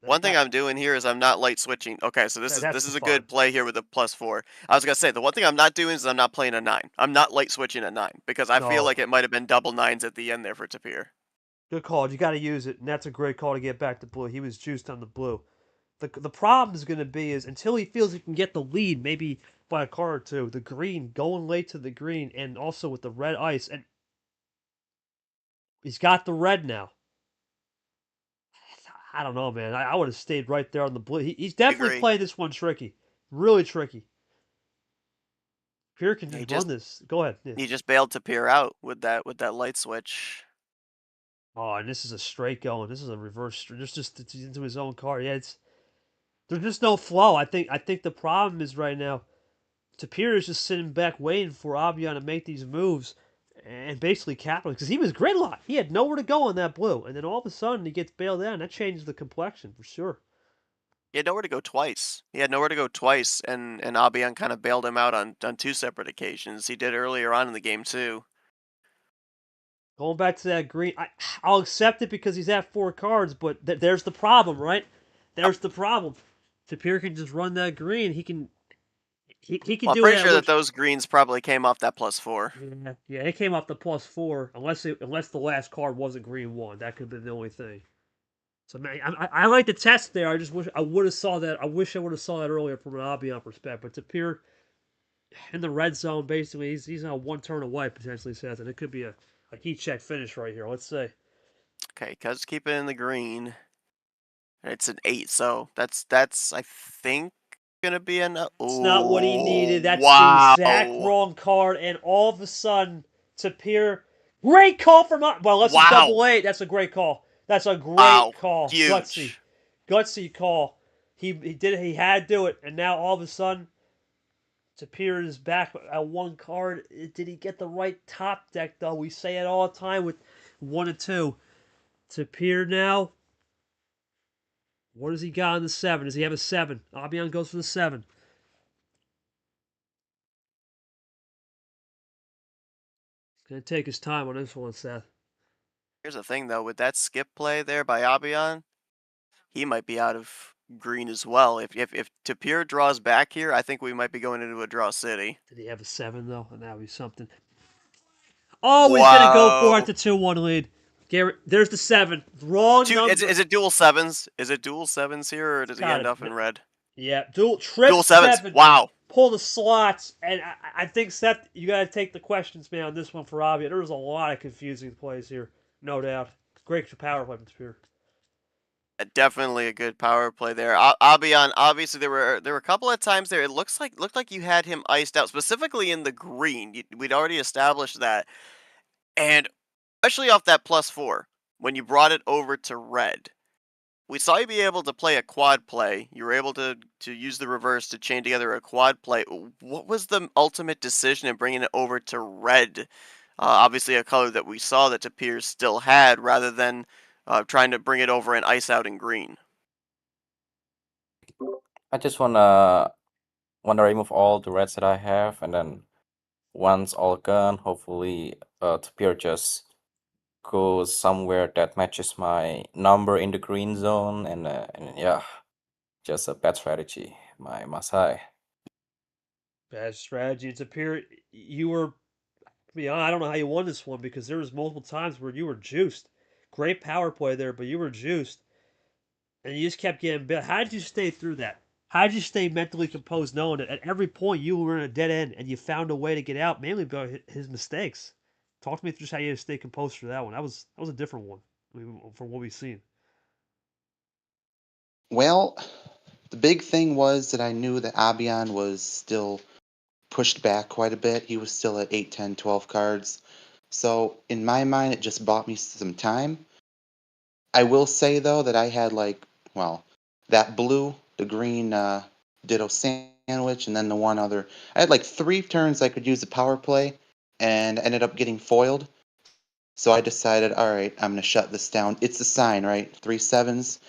One thing I'm doing here is I'm not light switching. Okay, so this
That's
is
the
a
fun.
good play here with a +4. I was gonna say the one thing I'm not doing is I'm not playing a 9. I'm not light switching a 9 because I feel
No,
like it might have been double 9s at the end there for Tapir.
good call. You got to use it, and that's a great call to get back to blue. He was juiced on the blue. The problem is going to be is until he feels he can get the lead, maybe by a car or two, the green, going late to the green, and also with the red ice, and he's got the red now. I don't know, man. I would have stayed right there on the blue. He's definitely
Agree.
playing this one tricky, really tricky. Pierre can
He
just run
just
this. Go ahead. Yeah.
he just bailed Tapir out with that light switch.
Oh, and this is a straight going. This is a reverse. There's just it's into his own car. Yeah, it's there's just no flow. I think the problem is right now. Tapir is just sitting back waiting for Abyan to make these moves and basically capitalize because he was gridlocked. He had nowhere to go on that blue, and then all of a sudden he gets bailed out. And that changes the complexion for sure.
He had nowhere to go twice. He had nowhere to go twice, and Abyan kind of bailed him out on two separate occasions. He did earlier on in the game too.
Going back to that green, I'll accept it because he's at 4 cards, but there's the problem, right?
Yep.
There's the problem. Tapir can just run that green. He can
Well, I'm
do it
pretty
at
sure that
which.
those greens probably came off that +4.
Yeah, it came off the +4 unless the last card wasn't green one. That could have been the only thing. So man, I like the test there. I just wish I would have saw that. I wish I would have saw that earlier from an Abyan perspective. But Tapir in the red zone, basically, he's now 1 turn away potentially, Seth, and it could be a heat check finish right here. Let's say.
Okay, Cuz keep it in the green. It's an 8, so that's I think gonna be an.
It's not what he
Oh
needed. That's the exact
wow,
wrong card, and all of a sudden, Tapir. Great call from well, unless it's
wow,
double eight. That's a great call. That's a
wow,
great call. Gutsy,
huge.
gutsy call. He did it. He had to do it, and now all of a sudden, Tapir is back at 1 card. Did he get the right top deck though? We say it all the time with 1 and 2. Tapir now. What does he got on the 7? Does he have a 7? Abyan goes for the 7. He's gonna take his time on this one, Seth.
Here's the thing though, with that skip play there by Abyan, he might be out of green as well. If Tapir draws back here, I think we might be going into a draw city.
Did he have a 7 though? And that would be something. Oh, he's gonna go for it.
Whoa.
The 2-1 lead. Garrett, there's the 7. Wrong
Two,
number.
is it dual sevens? Is it dual sevens here, or does he
Got
end
it.
up in red?
Yeah, dual trip
Dual sevens.
7.
Wow.
Pull the slots, and I think Seth, you got to take the questions, man, on this one for Abia. There was a lot of confusing plays here, no doubt. Great power play from Spear.
Definitely a good power play there. Abyan, obviously there were a couple of times there. It looked like you had him iced out, specifically in the green. We'd already established that, and especially off that +4 when you brought it over to red. We saw you be able to play a quad play. You were able to use the reverse to chain together a quad play. What was the ultimate decision in bringing it over to red? Obviously, a color that we saw that Tapir still had, rather than trying to bring it over and ice out in green.
I just wanna remove all the reds that I have, and then once all gone, hopefully Tapir just goes somewhere that matches my number in the green zone, and yeah, just a bad strategy, my Masai.
Bad strategy. It's appear you were. To be honest, I don't know how you won this one because there was multiple times where you were juiced. Great power play there, but you were juiced, and you just kept getting bit. How did you stay through that? How did you stay mentally composed, knowing that at every point you were in a dead end and you found a way to get out, mainly by his mistakes? Talk to me through just how you stay composed for that one. That was a different one from what we've seen.
Well, the big thing was that I knew that Abyan was still pushed back quite a bit. He was still at 8, 10, 12 cards. So in my mind, it just bought me some time. I will say though that I had well, that blue, the green ditto sandwich, and then the one other. I had like 3 turns I could use the power play, and ended up getting foiled. So I decided, all right, I'm gonna shut this down. It's a sign, right? 3 sevens.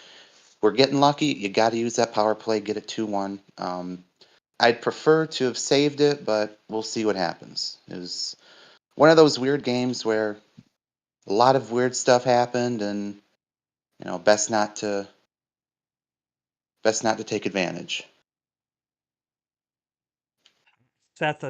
We're getting lucky. You got to use that power play. Get it 2-1. I'd prefer to have saved it, but we'll see what happens. It was one of those weird games where a lot of weird stuff happened, and best not to best not to take advantage.
Seth,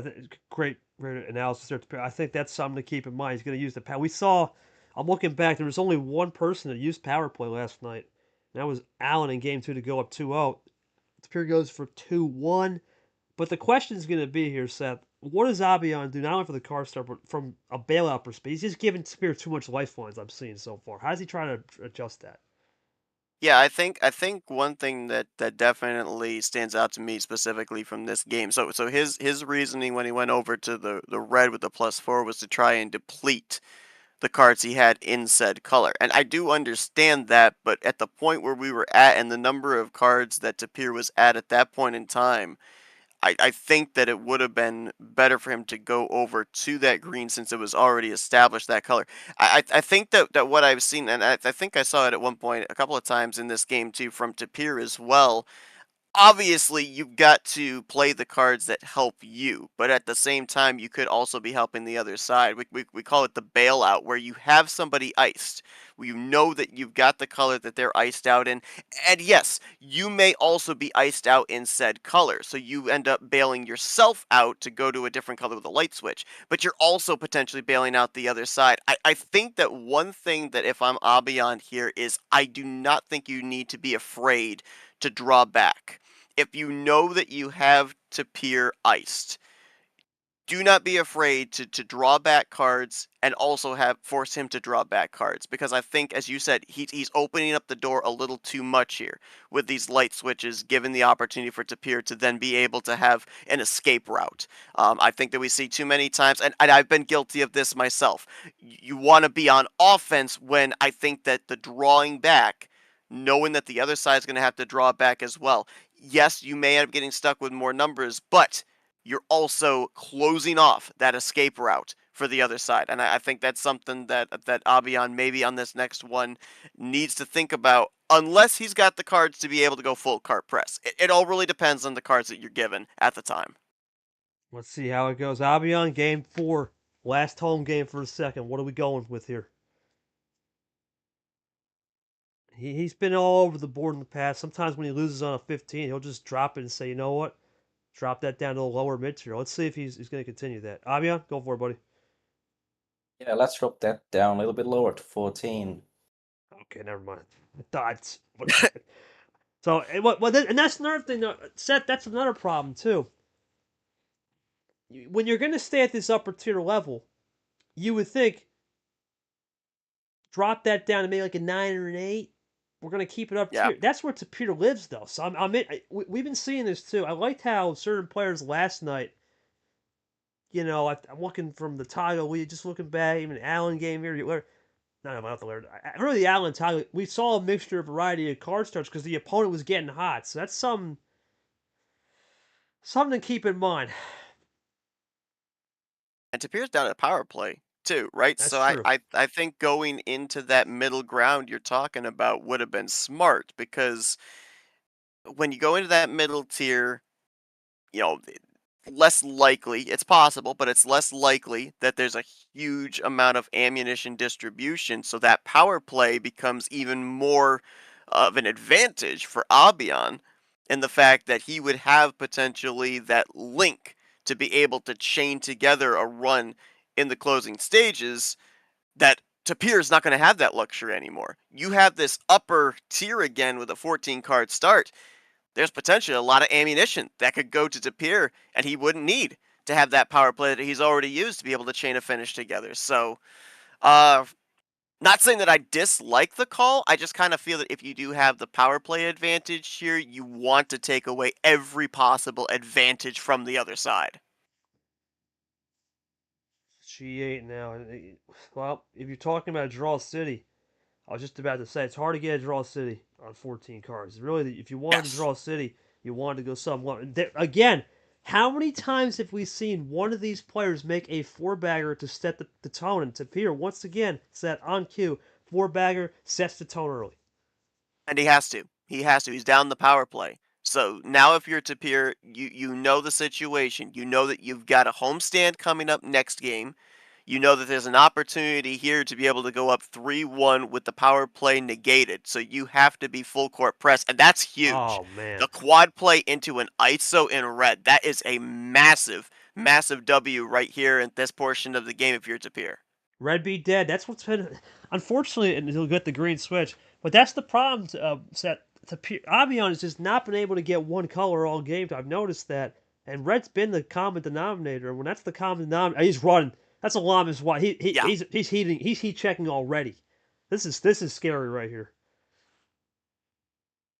great analysis there. I think that's something to keep in mind. He's going to use the power. We saw, I'm looking back, there was only one person that used power play last night. And that was Allen in game two to go up 2-0. Tapir goes for 2-1. But the question is going to be here, Seth. What does Abyan do, not only for the car start, but from a bailout perspective? He's just giving Tapir too much lifelines, I'm seeing so far. How does he try to adjust that?
Yeah, I think one thing that definitely stands out to me specifically from this game. So his reasoning when he went over to the red with the +4 was to try and deplete the cards he had in said color. And I do understand that, but at the point where we were at and the number of cards that Tapir was at that point in time, I think that it would have been better for him to go over to that green since it was already established that color. I think that what I've seen, and I think I saw it at one point a couple of times in this game too from Tapir as well, obviously you've got to play the cards that help you, but at the same time you could also be helping the other side. We call it the bailout, where you have somebody iced, where you know that you've got the color that they're iced out in, and yes, you may also be iced out in said color, so you end up bailing yourself out to go to a different color with a light switch, but you're also potentially bailing out the other side. I think that one thing that if I'm Abyan here is I do not think you need to be afraid to draw back. If you know that you have Tapir iced, do not be afraid to draw back cards and also have force him to draw back cards, because I think, as you said, he's opening up the door a little too much here with these light switches, given the opportunity for Tapir to then be able to have an escape route. I think that we see too many times, and I've been guilty of this myself. You want to be on offense when I think that the drawing back, knowing that the other side is going to have to draw back as well. Yes, you may end up getting stuck with more numbers, but you're also closing off that escape route for the other side. And I think that's something that Abyan maybe on this next one needs to think about, unless he's got the cards to be able to go full cart press. It all really depends on the cards that you're given at the time.
Let's see how it goes. Abyan, game four. Last home game for a second. What are we going with here? He's been all over the board in the past. Sometimes when he loses on a 15, he'll just drop it and say, you know what? Drop that down to the lower mid tier. Let's see if he's going to continue that. Abyan, go for it, buddy.
Yeah, let's drop that down a little bit lower to 14.
Okay, never mind. I thought. So, and that's another thing, Seth, that's another problem, too. When you're going to stay at this upper tier level, you would think, drop that down to maybe like a 9 or an 8. We're going to keep it up
Yeah.
tier. That's where Tapir lives, though. So, we've been seeing this, too. I liked how certain players last night, I'm looking from the title lead, just looking back, even Allen game here. No, I'm not the Laird. I really the Allen title. We saw a mixture of variety of card starts because the opponent was getting hot. So that's something to keep in mind.
And Tapir's down at power play too, right?
That's
So I,
true.
I I think going into that middle ground you're talking about would have been smart, because when you go into that middle tier, you know, less likely, it's possible, but it's less likely that there's a huge amount of ammunition distribution, so that power play becomes even more of an advantage for Abyan in the fact that he would have potentially that link to be able to chain together a run in the closing stages that Tapir is not going to have that luxury anymore. You have this upper tier again with a 14 card start. There's potentially a lot of ammunition that could go to Tapir, and he wouldn't need to have that power play that he's already used to be able to chain a finish together. So, uh, not saying that I dislike the call. I just kind of feel that if you do have the power play advantage here, you want to take away every possible advantage from the other side.
G8 now. Well, if you're talking about a draw city, I was just about to say it's hard to get a draw city on 14 cards. Really, if you wanted to
Yes.
draw a city, you wanted to go somewhat. Again, how many times have we seen one of these players make a four bagger to set the tone? And Tapir, once again, set on cue. Four bagger sets the tone early.
And he has to. He has to. He's down the power play. So now if you're Tapir, you know the situation. You know that you've got a homestand coming up next game. you know that there's an opportunity here to be able to go up 3-1 with the power play negated. So you have to be full court press, and that's huge.
Oh man.
The quad play into an ISO in red, that is a massive, massive W right here in this portion of the game if you're Tapir.
Red be dead. That's what's been, unfortunately, and he'll get the green switch. But that's the problem. Set Abyan has just not been able to get one color all game. I've noticed that, and red's been the common denominator. When that's the common denominator, he's running. That's a llama is why
Yeah.
he's heating. He's heat checking already. This is scary right here.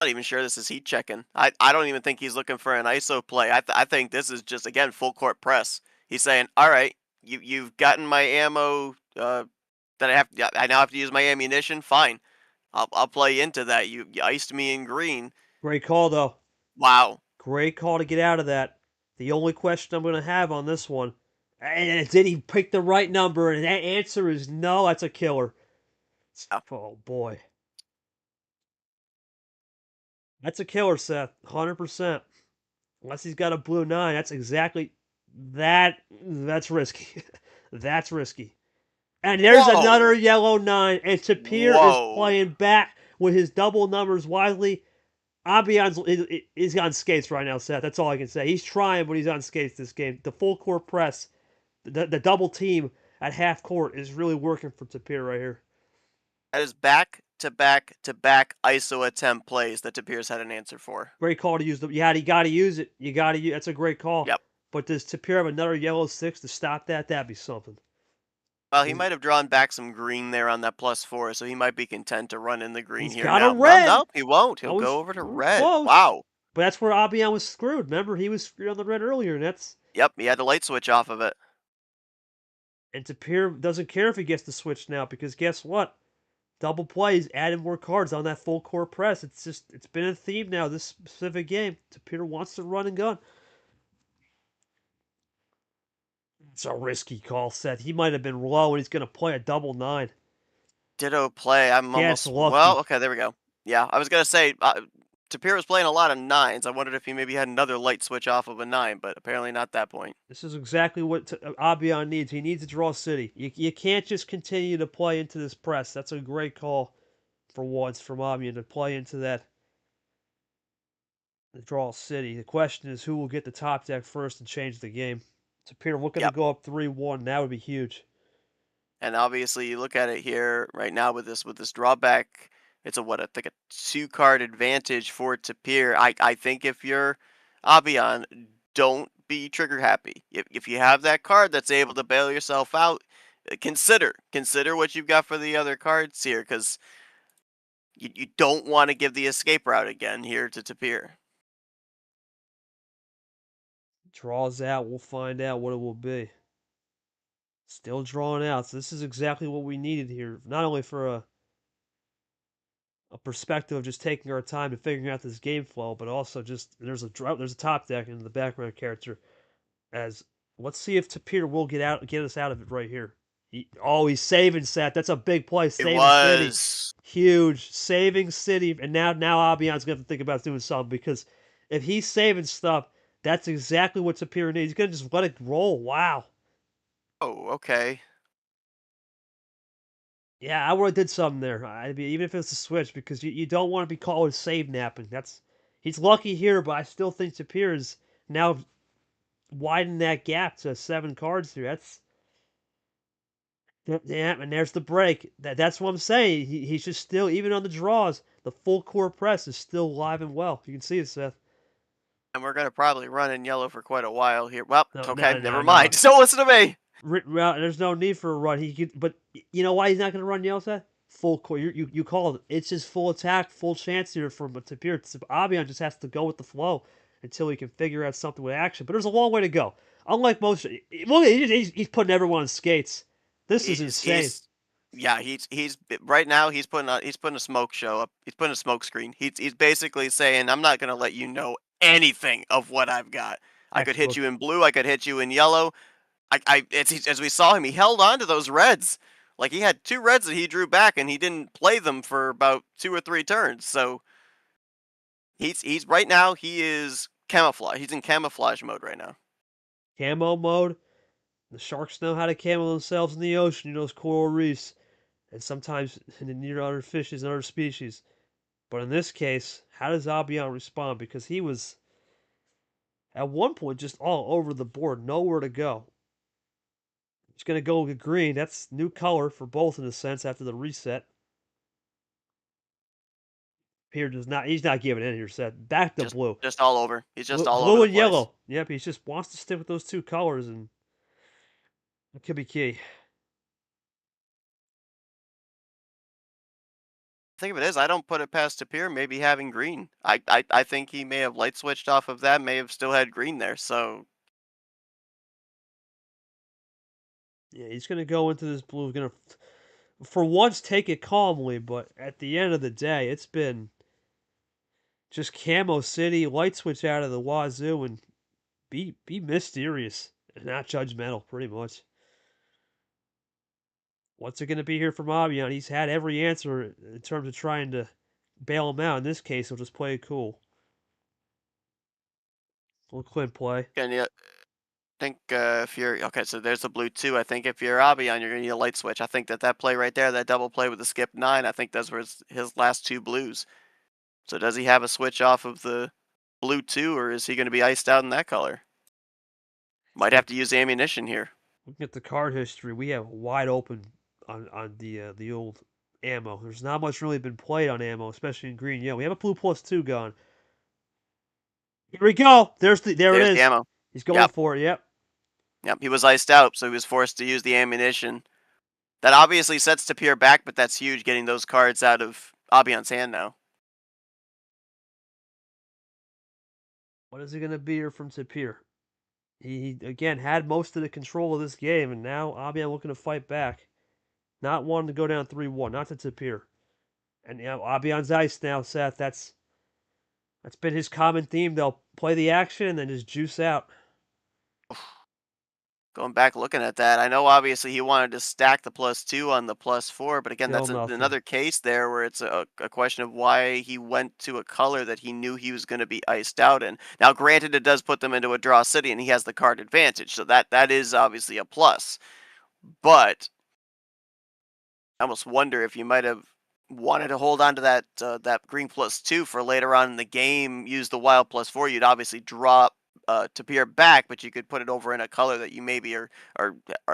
Not even sure this is heat checking. I don't even think he's looking for an ISO play. I think this is just again full court press. He's saying, "All right, you've gotten my ammo that I now have to use my ammunition. Fine, I'll play into that. You iced me in green.
Great call though.
Wow.
Great call to get out of that. The only question I'm going to have on this one, and did he pick the right number? And that answer is no. That's a killer.
Yeah.
Oh boy. That's a killer, Seth. 100%. Unless he's got a blue 9, that's exactly that. That's risky. That's risky. And there's another
Whoa.
yellow 9, and Tapir is
Whoa.
playing back with his double numbers wisely. Abyan's is on skates right now, Seth. That's all I can say. He's trying, but he's on skates this game. The full court press, the double team at half court is really working for Tapir right here.
That is back to back to back ISO attempt plays that Tapir's had an answer for.
Great call to use the. Yeah, you got to use it. You got to use. That's a great call.
Yep.
But does Tapir have another yellow 6 to stop that? That'd be something.
Well, he might have drawn back some green there on that +4, so he might be content to run in the green
He's
here
got a
now. Well,
red.
no, he won't. He'll
I was
go over to
we're
red.
close.
Wow.
But that's where Abyan was screwed. Remember, he was screwed on the red earlier, and that's
Yep, he had the light switch off of it.
and Tapir doesn't care if he gets the switch now because guess what? Double plays, adding more cards on that full court press. It's been a theme now this specific game. Tapir wants to run and gun. It's a risky call, Seth. He might have been low, and he's going to play a double 9.
Ditto play. I'm
Guess
almost
lucky.
well. Okay, there we go. Yeah, I was gonna say Tapir was playing a lot of 9s. I wondered if he maybe had another light switch off of a 9, but apparently not that point.
This is exactly what Abyan needs. He needs to draw city. You can't just continue to play into this press. That's a great call for once from Abyan to play into that the draw city. The question is who will get the top deck first and change the game. Tapir looking to
Yep.
go up 3-1. That would be huge.
And obviously, you look at it here right now with this drawback. It's I think a 2-card advantage for Tapir. I think if you're Abyan, don't be trigger happy. If you have that card that's able to bail yourself out, consider what you've got for the other cards here, because you don't want to give the escape route again here to Tapir.
Draws out. We'll find out what it will be. Still drawing out. So this is exactly what we needed here. Not only for a perspective of just taking our time and figuring out this game flow, but also just there's a top deck in the background character. As let's see if Tapir will get us out of it right here. He's saving Seth. That's a big play.
It
Saving City.
was.
Huge. Saving City. And now Abyan's going to have to think about doing something because if he's saving stuff, that's exactly what Tapir needs. He's going to just let it roll. Wow.
Oh, okay.
Yeah, I would have did something there. Even if it's a switch, because you don't want to be called save napping. He's lucky here, but I still think Tapir is now widened that gap to 7 cards here. Yeah, and there's the break. That's what I'm saying. He's just still, even on the draws, the full core press is still alive and well. You can see it, Seth.
And we're gonna probably run in yellow for quite a while here. Well,
No,
okay,
no,
never
no,
mind.
no.
Don't listen to me.
Well, there's no need for a run. But you know why he's not going to run yellow, Seth? Full core. You called it. It's just full attack, full chance here from Tapir. Abyan just has to go with the flow until he can figure out something with action. But there's a long way to go. Unlike most, look, he's putting everyone on skates. This is insane.
He's right now he's putting a smoke show up. He's putting a smoke screen. He's basically saying, I'm not gonna let you know anything of what I've got. I could hit you in blue. I could hit you in yellow. As we saw him, he held on to those reds. Like he had 2 reds that he drew back, and he didn't play them for about 2 or 3 turns. So he's right now he is camouflage. He's in camouflage mode right now.
Camo mode. The sharks know how to camo themselves in the ocean, those coral reefs, and sometimes near other fishes and other species. But in this case, how does Abyan respond? Because he was at one point just all over the board, nowhere to go. He's going to go with green. That's new color for both in a sense after the reset. Here does not. He's not giving in here. Set back to
Just
blue.
just all over. He's just all over
Blue
the
and
place.
yellow. Yep, he just wants to stick with those two colors, and it could be key.
Think of it is, I don't put it past Tapir maybe having green. I think he may have light switched off of that, may have still had green there. So
Yeah, he's going to go into this blue. Going to, for once, take it calmly. But at the end of the day, it's been just camo city, light switch out of the wazoo, and be mysterious and not judgmental, pretty much. What's it going to be here from Abyan? He's had every answer in terms of trying to bail him out. In this case, he'll just play it cool. Little Clint play.
can you think if you're okay? So there's the blue two. I think if you're Abyan, you're gonna need a light switch. I think that play right there, that double play with the skip 9, I think those were his last two blues. So does he have a switch off of the blue two, or is he going to be iced out in that color? Might have to use ammunition here.
Looking at the card history, we have wide open on the old ammo. There's not much really been played on ammo, especially in green. Yeah, we have a blue +2 gone. Here we go. There it
There's the
is.
ammo.
He's going
Yep.
for it. Yep.
Yep. He was iced out, so he was forced to use the ammunition. That obviously sets Tapir back, but that's huge getting those cards out of Abyan's hand now.
What is it going to be here from Tapir? He again had most of the control of this game, and now Abyan looking to fight back. Not wanting to go down 3-1, not to Tapir. And you know, Abyan's iced now, Seth. That's been his common theme. They'll play the action and then just juice out.
Going back looking at that, I know obviously he wanted to stack the +2 on the +4, but again,
Still
that's
nothing.
another case there where it's a question of why he went to a color that he knew he was going to be iced out in. Now, granted, it does put them into a draw city, and he has the card advantage, so that is obviously a plus. But I almost wonder if you might have wanted to hold on to that green +2 for later on in the game. Use the wild +4. You'd obviously drop Tapir back, but you could put it over in a color that you maybe are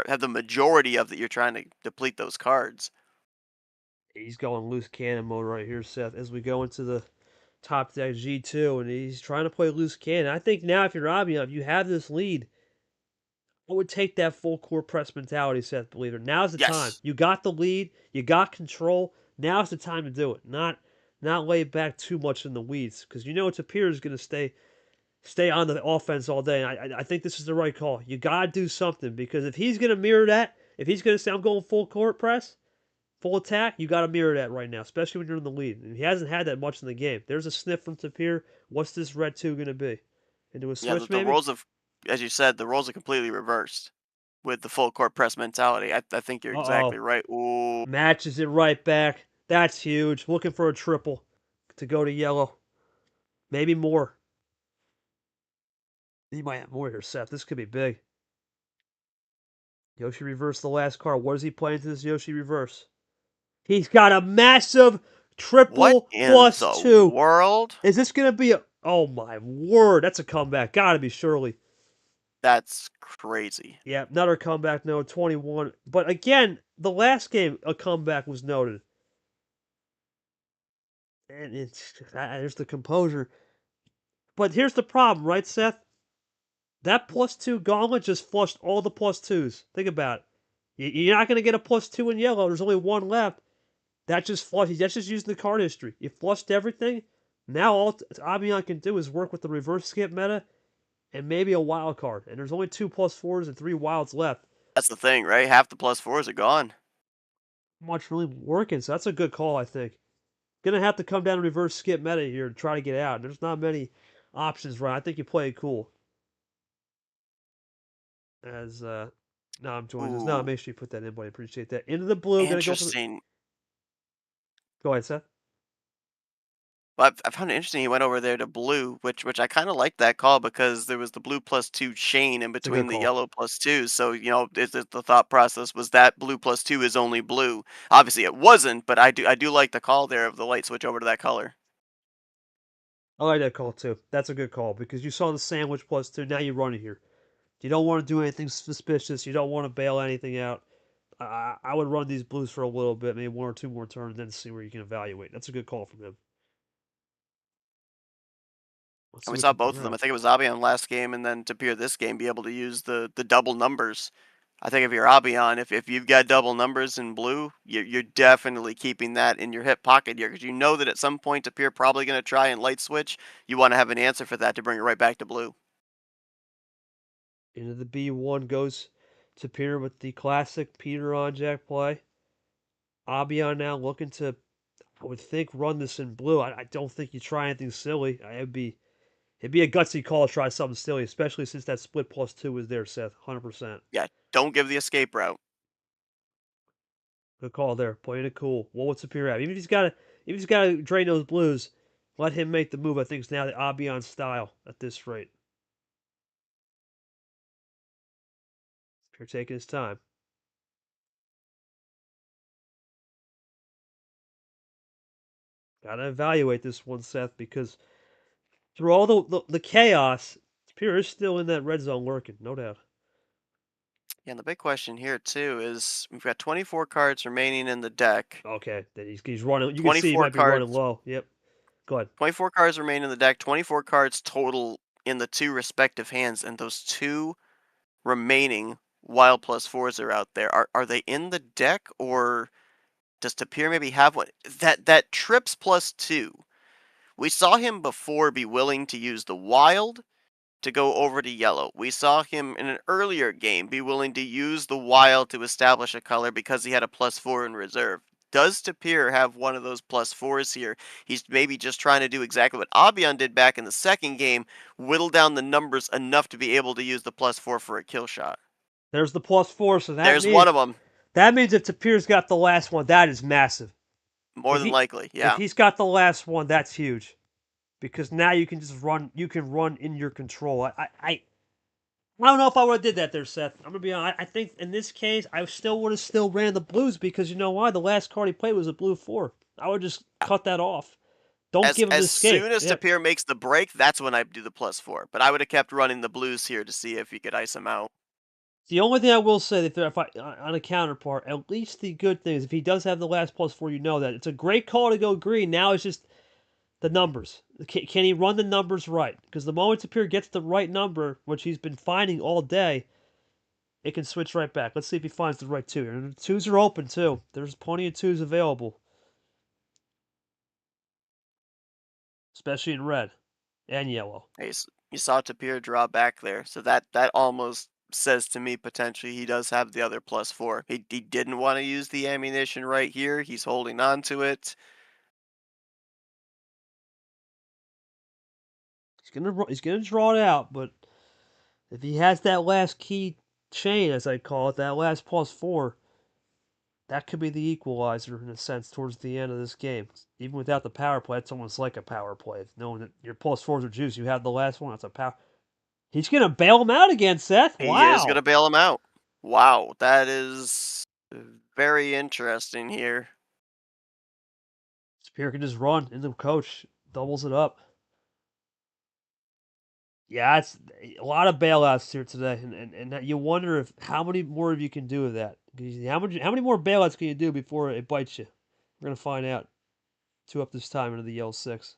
have the majority of that you're trying to deplete those cards.
He's going loose cannon mode right here, Seth, as we go into the top deck G2, and he's trying to play loose cannon. I think now, if you're Abyan, if you have this lead, I would take that full court press mentality, Seth. Believe it. Now's the time.
Yes.
You got the lead. You got control. Now's the time to do it. Not lay back too much in the weeds, because you know Tapir is going to stay on the offense all day. And I think this is the right call. You got to do something, because if he's going to mirror that, if he's going to say, I'm going full court press, full attack, you got to mirror that right now, especially when you're in the lead. And he hasn't had that much in the game. There's a sniff from Tapir. What's this red 2 going to be? Into a
Yeah,
switch,
the
maybe?
roles of, as you said, the roles are completely reversed with the full court press mentality. I think you're exactly
Uh-oh.
right. Ooh.
Matches it right back. That's huge. Looking for a triple to go to yellow. Maybe more. He might have more here, Seth. This could be big. Yoshi reverse the last card. What is he playing to this Yoshi reverse? He's got a massive
What
triple
in the
+2.
world?
Is this going to be a... Oh, my word. That's a comeback. Gotta be, surely.
That's crazy.
Yeah, another comeback, no, 21. But again, the last game, a comeback was noted. And there's the composure. But here's the problem, right, Seth? That +2 gauntlet just flushed all the +2s. Think about it. You're not going to get a +2 in yellow. There's only one left. That just flushed. That's just using the card history. You flushed everything. Now all Abyan can do is work with the reverse skip meta and maybe a wild card. And there's only 2 +4s and 3 wilds left.
That's the thing, right? Half the +4s are gone.
Much really working, so that's a good call, I think. Gonna have to come down and reverse skip meta here to try to get out. There's not many options, right? I think you play it cool. As no, I'm joining us. No,
Ooh,
make sure you put that in, buddy. Appreciate that. Into the blue, gonna go for the...
interesting.
Go ahead, Seth.
Well, I found it interesting he went over there to blue, which I kind of like that call because there was the blue +2 chain in
It's a good
between the
call.
yellow +2. So, the thought process was that blue +2 is only blue. Obviously, it wasn't, but I do like the call there of the light switch over to that color.
I like that call too. That's a good call because you saw the sandwich +2. Now you run it here. You don't want to do anything suspicious. You don't want to bail anything out. I would run these blues for a little bit, maybe one or two more turns, then see where you can evaluate. That's a good call from him. Let's
And
see
we
what
saw both of
Tapir
them. I
has.
think it was Abyan last game, and then Tapir this game be able to use the double numbers. I think if you're Abyan, if you've got double numbers in blue, you're definitely keeping that in your hip pocket here because you know that at some point Tapir probably going to try and light switch. You want to have an answer for that to bring it right back to blue.
Into the B1 goes Tapir with the classic Peter on Jack play. Abyan now looking to, I would think, run this in blue. I don't think you try anything silly. It'd be a gutsy call to try something silly, especially since that split +2 is there, Seth. 100%.
Yeah, don't give the escape route.
Good call there. Playing it cool. What would Tapir have? Even if he's got to drain those blues, let him make the move. I think it's now the Abyan style at this rate. Tapir taking his time. Gotta evaluate this one, Seth, because through all the chaos, Tapir is still in that red zone lurking, no doubt.
Yeah, and the big question here too is we've got 24 cards remaining in the deck.
Okay, then he's running. You can see he
24
might be running
cards,
low. Yep. Go ahead.
24 cards remain in the deck. 24 cards total in the two respective hands, and those two remaining wild +4s are out there. Are they in the deck, or does Tapir maybe have one? That trips +2. We saw him before be willing to use the wild to go over to yellow. We saw him in an earlier game be willing to use the wild to establish a color because he had a +4 in reserve. Does Tapir have one of those +4s here? He's maybe just trying to do exactly what Abyan did back in the second game, whittle down the numbers enough to be able to use the +4 for a kill shot.
There's the +4, so
There's one of them,
that means if Tapir's got the last one, that is massive.
more
If
than
he
likely.
if
Yeah.
he's got the last one, that's huge. Because now you can just run. You can run in your control. I don't know if I would have did that there, Seth. I'm gonna be honest. I think in this case, I still would have still ran the blues because you know why? The last card he played was a blue 4. I would just cut that off. Don't
As
give him the
as
escape.
soon as
Yeah.
Tapir makes the break, that's when I do the +4. But I would have kept running the blues here to see if he could ice him out.
The only thing I will say that if I on a counterpart, at least the good thing is if he does have the last +4, you know that it's a great call to go green. Now it's just the numbers. Can he run the numbers right? Because the moment Tapir gets the right number, which he's been finding all day, it can switch right back. Let's see if he finds the right two. And the twos are open too. There's plenty of twos available, especially in red and yellow.
Hey, you saw Tapir draw back there, so that almost says to me potentially he does have the other +4. He didn't want to use the ammunition right here. He's holding on to it.
He's gonna draw it out, but if he has that last key chain, as I call it, that last +4, that could be the equalizer in a sense towards the end of this game. Even without the power play, it's almost like a power play. Knowing that your +4s are juice, you have the last one. That's a power. He's gonna bail him out again, Seth.
He is
Wow.
gonna bail him out. Wow, that is very interesting here.
Spear can just run into coach, doubles it up. Yeah, it's a lot of bailouts here today, and you wonder if how many more of you can do of that. How many more bailouts can you do before it bites you? We're gonna find out. 2 up this time into the yellow 6.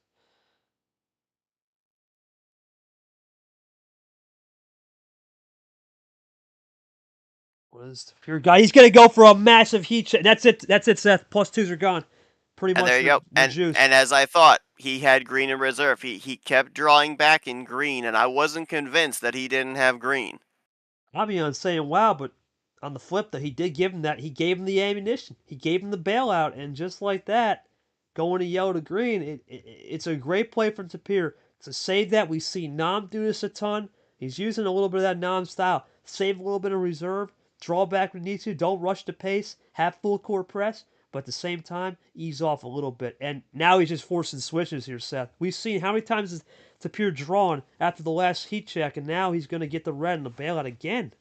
What is the pure guy? He's gonna go for a massive heat check. That's it. That's it, Seth. +2s are gone. Pretty
And
much
there you go.
you're juiced.
And as I thought, he had green in reserve. He kept drawing back in green, and I wasn't convinced that he didn't have green.
Abyan saying wow, but on the flip, that he did give him that. He gave him the ammunition. He gave him the bailout, and just like that, going to yellow to green, it's a great play from Tapir to save that. We see Nam do this a ton. He's using a little bit of that Nam style. Save a little bit of reserve. Draw back when you need to. Don't rush the pace. Have full court press. but at the same time, ease off a little bit. And now he's just forcing switches here, Seth. We've seen how many times is Tapir drawn after the last heat check, and now he's going to get the red and the bailout again.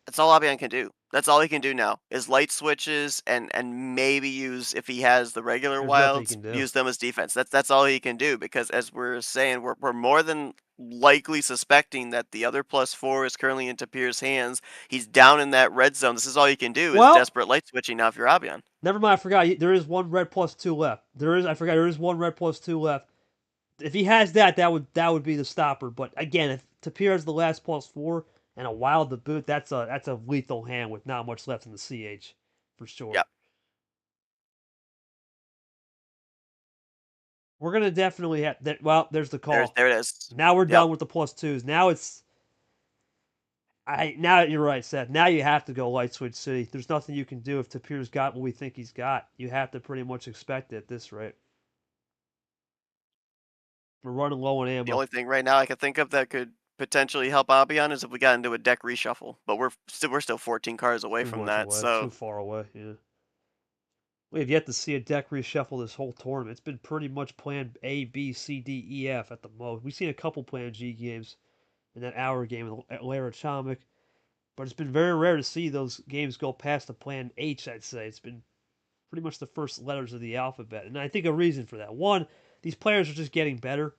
That's all Abyan can do. That's all he can do now is light switches and maybe use, if he has the regular
There's nothing he
wilds,
can do.
use them as defense. That's all he can do, because as we're saying, we're more than likely suspecting that the other +4 is currently in Tapir's hands. He's down in that red zone. This is all you can do is
Well,
desperate light switching now if you're Abyan.
never mind, I forgot. There is one red +2 left. There is one red +2 left. If he has that, that would be the stopper. But again, if Tapir has the last +4 and a wild to boot, that's a lethal hand with not much left in the CH, for sure.
Yep.
We're gonna definitely have that. Well, there's the call.
There it is.
Now we're
Yep.
done with the +2s. Now it's. Now you're right, Seth. Now you have to go light switch city. There's nothing you can do if Tapir's got what we think he's got. You have to pretty much expect it at this rate. We're running low on ammo.
The only thing right now I can think of that could potentially help Abyan is if we got into a deck reshuffle, but we're still 14 cards away
Too
from
much
that.
away,
So
too far away. Yeah. We have yet to see a deck reshuffle this whole tournament. It's been pretty much plan A, B, C, D, E, F at the most. We've seen a couple plan G games in that hour game at Lara Chomik, but it's been very rare to see those games go past the plan H, I'd say. It's been pretty much the first letters of the alphabet. And I think a reason for that. One, these players are just getting better.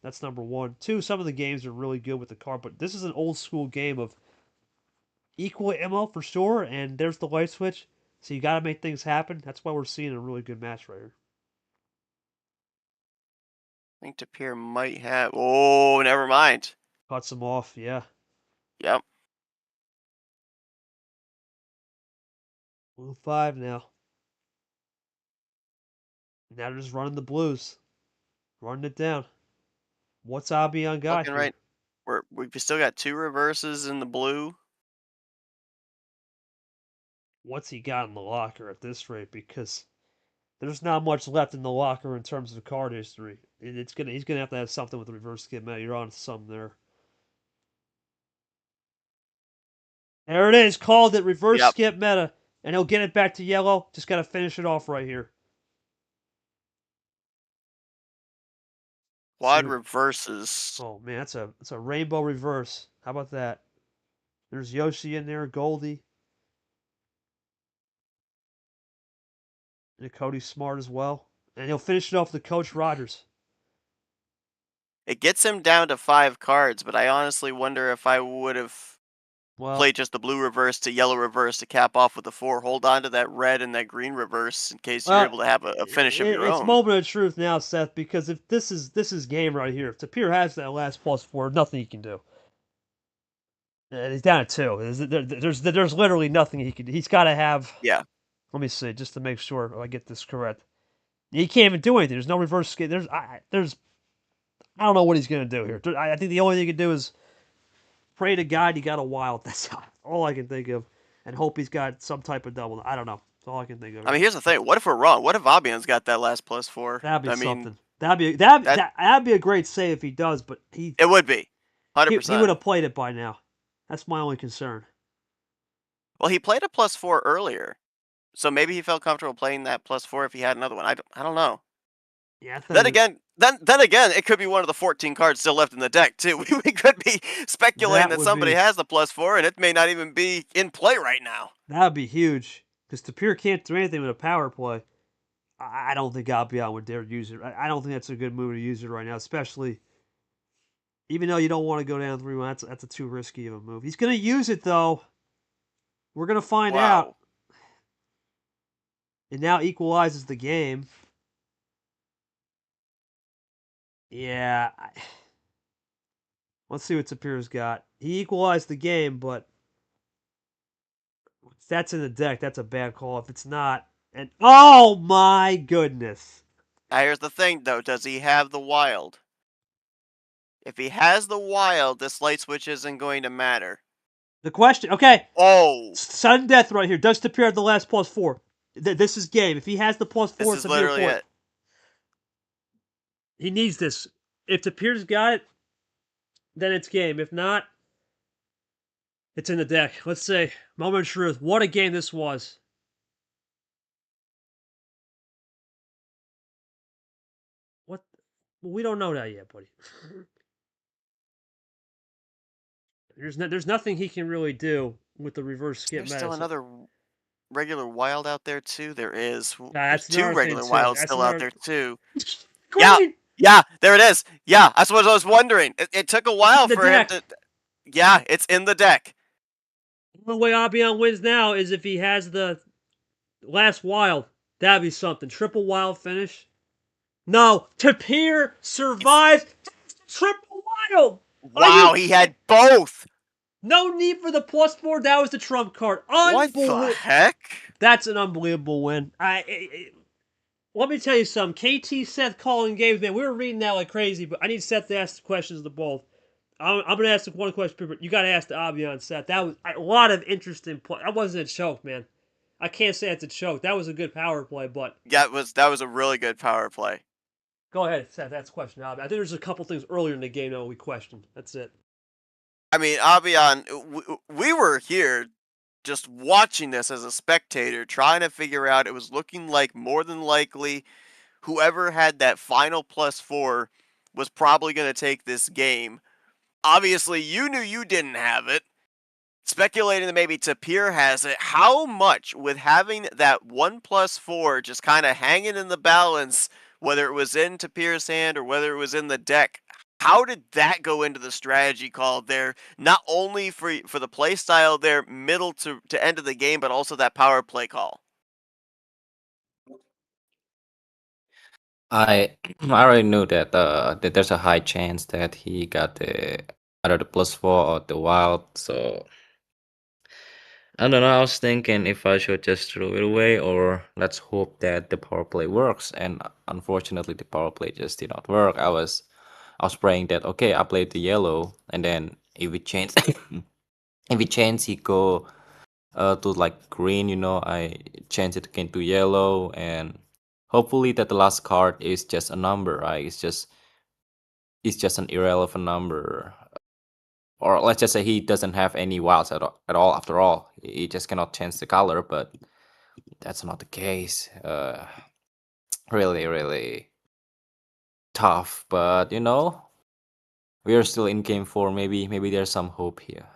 That's number one. Two, some of the games are really good with the card, but this is an old school game of equal ammo for sure, and there's the light switch. So you got to make things happen. That's why we're seeing a really good match right here.
I think Tapir might have. Oh, never mind.
Cuts him off, yeah.
Yep.
1-5 now. Now they're just running the blues. Running it down. What's Abyan got
Looking
here?
right. We've still got 2 reverses in the blue.
What's he got in the locker at this rate? Because there's not much left in the locker in terms of card history. And he's gonna have to have something with the reverse skip meta. You're on to something there. There it is, called it, reverse
Yep.
skip meta. And he'll get it back to yellow. Just gotta finish it off right here.
Quad reverses.
Oh man, that's a rainbow reverse. How about that? There's Yoshi in there, Goldie. And Cody's smart as well. And he'll finish it off with Coach Rogers.
It gets him down to 5 cards, but I honestly wonder if I would have played just the blue reverse to yellow reverse to cap off with the 4. Hold on to that red and that green reverse in case you're able to have a finish of your
It's
own.
moment of truth now, Seth, because if this is game right here. If Tapir has that last +4, nothing he can do. And he's down at 2. There's literally nothing he can do. He's got to have.
Yeah.
Let me see, just to make sure I get this correct. He can't even do anything. There's no reverse skip. I don't know what he's gonna do here. I think the only thing he can do is pray to God he got a wild. That's all I can think of, and hope he's got some type of double. I don't know. That's all I can think of.
I mean, here's the thing. What if we're wrong? What if Abyan's got that last +4?
That'd be
I mean,
something. That'd be a great save if he does, but
it would be. 100%.
He would have played it by now. That's my only concern.
Well, he played a +4 earlier, so maybe he felt comfortable playing that +4 if he had another one. I don't know.
Yeah.
Then again, it could be one of the 14 cards still left in the deck too. We could be speculating that somebody has the +4, and it may not even be in play right now.
That'd be huge because Tapir can't do anything with a power play. I don't think Abyan would dare use it. I don't think that's a good move to use it right now, especially even though you don't want to go down 3-1. That's a too risky of a move. He's going to use it though. We're going to find out. It now equalizes the game. Yeah. Let's see what Tapir's got. He equalized the game, but if that's in the deck, that's a bad call. If it's not, and oh my goodness.
Now here's the thing though, does he have the wild? If he has the wild, this light switch isn't going to matter.
The question, okay.
Oh.
Sudden death right here. Does Tapir have the last +4? This is game. If he has the +4,
this is literally it.
He needs this. If Tapir's got it, then it's game. If not, it's in the deck. Let's say, moment of truth. What a game this was. Well, we don't know that yet, buddy. There's nothing he can really do with the reverse skip
There's still
medicine.
another regular wild out there too. There is. There's
That's
two
another thing
regular
too.
wilds
That's
still out
another.
there too. Yeah,
Green
yeah, there it is. Yeah, that's what I was wondering. It took a while
the
for him
deck.
to. Yeah, it's in the deck.
The way Abyan wins now is if he has the last wild. That'd be something. Triple wild finish. No, Tapir
It's
survives triple wild. Are
wow.
you?
He had both.
No need for the +4. That was the trump card.
What the
Unbelievable.
heck?
That's an unbelievable win. Let me tell you something. KT Seth calling games, man. We were reading that like crazy, but I need Seth to ask questions to both. I'm going to ask one question, but you got to ask the Abyan Seth. That was a lot of interesting play. That wasn't a choke, man. I can't say it's a choke. That was a good power play, but
That was a really good power play.
go ahead, Seth. That's a question. I think there's a couple things earlier in the game that we questioned. That's it.
I mean, Abyan, we were here just watching this as a spectator, trying to figure out. It was looking like more than likely whoever had that final +4 was probably going to take this game. Obviously, you knew you didn't have it. Speculating that maybe Tapir has it. How much with having that 1+4 just kind of hanging in the balance, whether it was in Tapir's hand or whether it was in the deck? How did that go into the strategy call there? Not only for the play style there, middle to end of the game, but also that power play call.
I I already knew that there's a high chance that he got the either the +4 or the wild. So I don't know. I was thinking if I should just throw it away or let's hope that the power play works. And unfortunately, the power play just did not work. I was praying that okay, I played the yellow, and then if it change, if it change, he go to like green. I change it again to yellow, and hopefully that the last card is just a number, right? It's just an irrelevant number, or let's just say he doesn't have any wilds at all. After all, he just cannot change the color, but that's not the case. Really, really tough, but we are still in game 4. Maybe there's some hope here.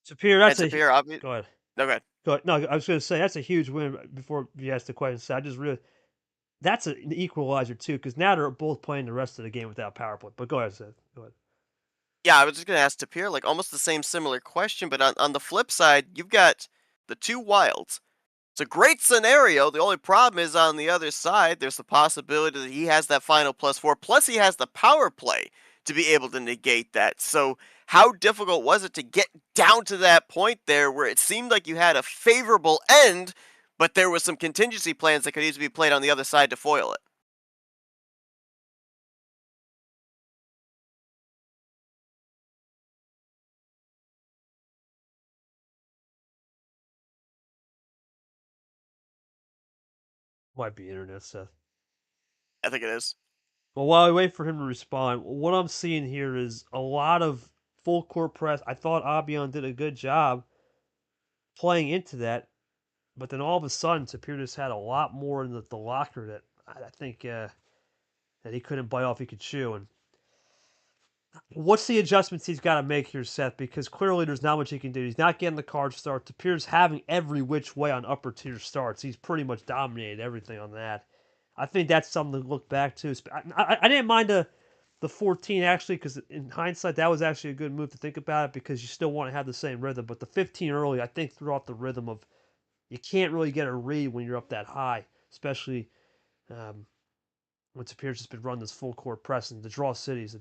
Tapir,
And
that's a.
Tapir, obviously.
Go ahead.
No, go ahead.
Go ahead. No, I was going to say that's a huge win. Before you asked the question, so I just really that's an equalizer too, because now they're both playing the rest of the game without power play. But go ahead, Seth. Go ahead.
Yeah, I was just gonna ask Tapir, like almost the same similar question, but on the flip side, you've got the two wilds. It's a great scenario. The only problem is on the other side, there's the possibility that he has that final +4, plus he has the power play to be able to negate that. So, how difficult was it to get down to that point there where it seemed like you had a favorable end, but there was some contingency plans that could easily be played on the other side to foil it?
Might be internet, Seth.
I think it is.
Well, while I wait for him to respond, what I'm seeing here is a lot of full court press. I thought Abyan did a good job playing into that, but then all of a sudden, Tapir just had a lot more in the locker that I think that he couldn't bite off he could chew. And what's the adjustments he's got to make here, Seth? Because clearly there's not much he can do. He's not getting the card start. Tapir's having every which way on upper tier starts. He's pretty much dominated everything on that. I think that's something to look back to. I didn't mind the 14 actually, because in hindsight that was actually a good move to think about it, because you still want to have the same rhythm. But the 15 early, I think, threw off the rhythm of you can't really get a read when you're up that high, especially um, when Tapir's just been running this full court press. And the draw cities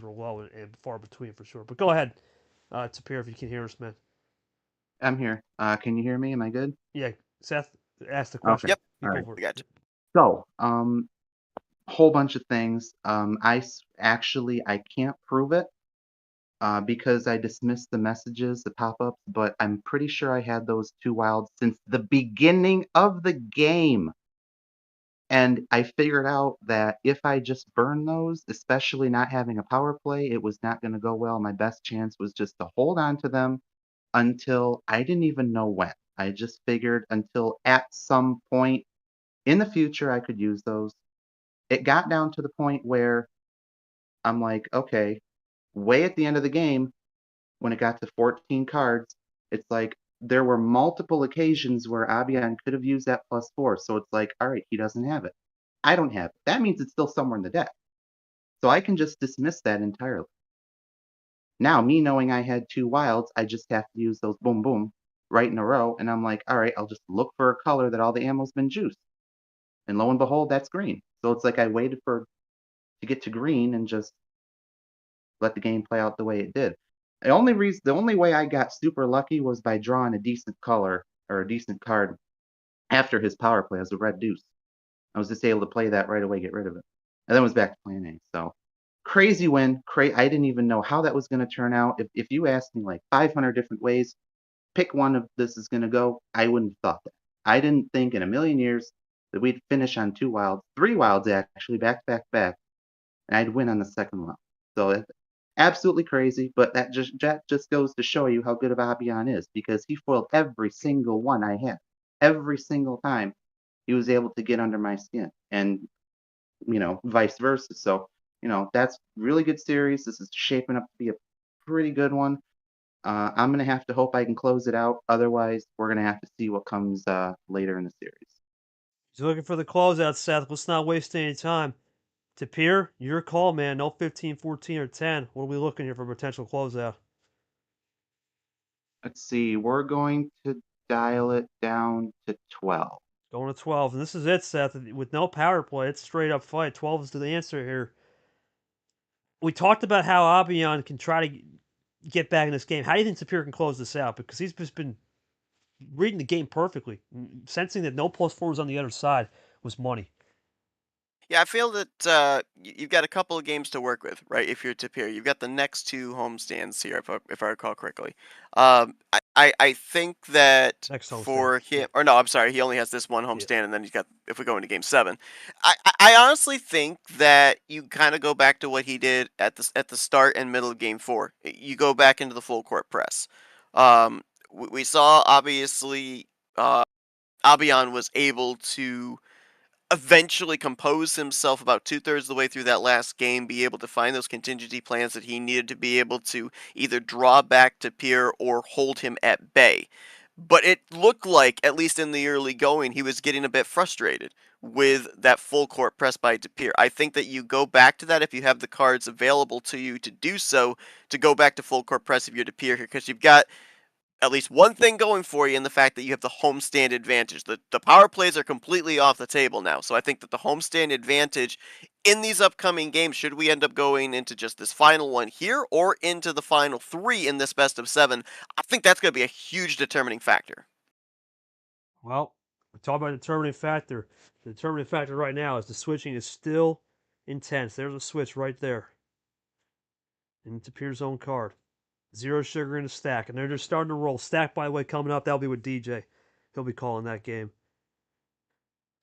were low and far between for sure. But go ahead, Tapir, if you can hear us, man.
I'm here. Can you hear me? Am I good?
Yeah, Seth, ask the
Okay.
question.
Yep,
You
All
go
right.
for
I
it.
got you.
So, whole bunch of things. Actually, I can't prove it because I dismissed the messages, the pop-ups, but I'm pretty sure I had those two wilds since the beginning of the game. And I figured out that if I just burn those, especially not having a power play, it was not going to go well. My best chance was just to hold on to them until I didn't even know when. I just figured until at some point in the future I could use those. it got down to the point where I'm like, okay, way at the end of the game, when it got to 14 cards, it's like there were multiple occasions where Abyan could have used that +4. So it's like, all right, he doesn't have it. I don't have it. That means it's still somewhere in the deck. So I can just dismiss that entirely. Now, me knowing I had 2 wilds, I just have to use those boom boom right in a row, and I'm like, all right, I'll just look for a color that all the ammo's been juiced. And lo and behold, that's green. So it's like I waited to get to green and just let the game play out the way it did. The only way I got super lucky was by drawing a decent color or a decent card after his power play as a red deuce. I was just able to play that right away, get rid of it, and then was back to playing A. So crazy win. I didn't even know how that was going to turn out. If you asked me like 500 different ways, pick one of this is going to go, I wouldn't have thought that. I didn't think in a million years that we'd finish on 2 wilds, 3 wilds actually, back to back to back, and I'd win on the second round. So it's absolutely crazy, but that just goes to show you how good of Abyan is, because he foiled every single one I had. Every single time he was able to get under my skin, and vice versa. So that's really good series. This is shaping up to be a pretty good one. I'm gonna have to hope I can close it out. Otherwise, we're gonna have to see what comes later in the series.
He's looking for the closeout, Seth. Let's not waste any time. Tapir, your call, man. No 15, 14, or 10. What are we looking here for potential closeout?
Let's see. We're going to dial it down to 12.
Going to 12. And this is it, Seth. With no power play, it's straight up fight. 12 is the answer here. We talked about how Abyan can try to get back in this game. How do you think Tapir can close this out? Because he's just been reading the game perfectly, sensing that no +4s on the other side was money.
Yeah, I feel that you've got a couple of games to work with, right? If you're Tapir, you've got the next 2 homestands here, if I recall correctly. I think that
Next homestand.
for him,
Yeah.
or no, I'm sorry, he only has this one
Yeah.
homestand, and then he's got. If we go into Game 7, I honestly think that you kind of go back to what he did at the start and middle of Game 4. You go back into the full court press. We saw obviously Abyan was able to eventually compose himself about 2/3 of the way through that last game, be able to find those contingency plans that he needed to be able to either draw back Tapir or hold him at bay. But it looked like, at least in the early going, he was getting a bit frustrated with that full court press by Tapir. I think that you go back to that if you have the cards available to you to do so, to go back to full court press if you're Tapir here, because you've got at least one thing going for you in the fact that you have the homestand advantage. The power plays are completely off the table now, so I think that the homestand advantage in these upcoming games, should we end up going into just this final one here or into the final 3 in this best of 7, I think that's going to be a huge determining factor.
Well, we talk about determining factor. The determining factor right now is the switching is still intense. There's a switch right there. And Tapir's own card. 0 sugar in the stack. And they're just starting to roll. Stack, by the way, coming up. That'll be with DJ. He'll be calling that game.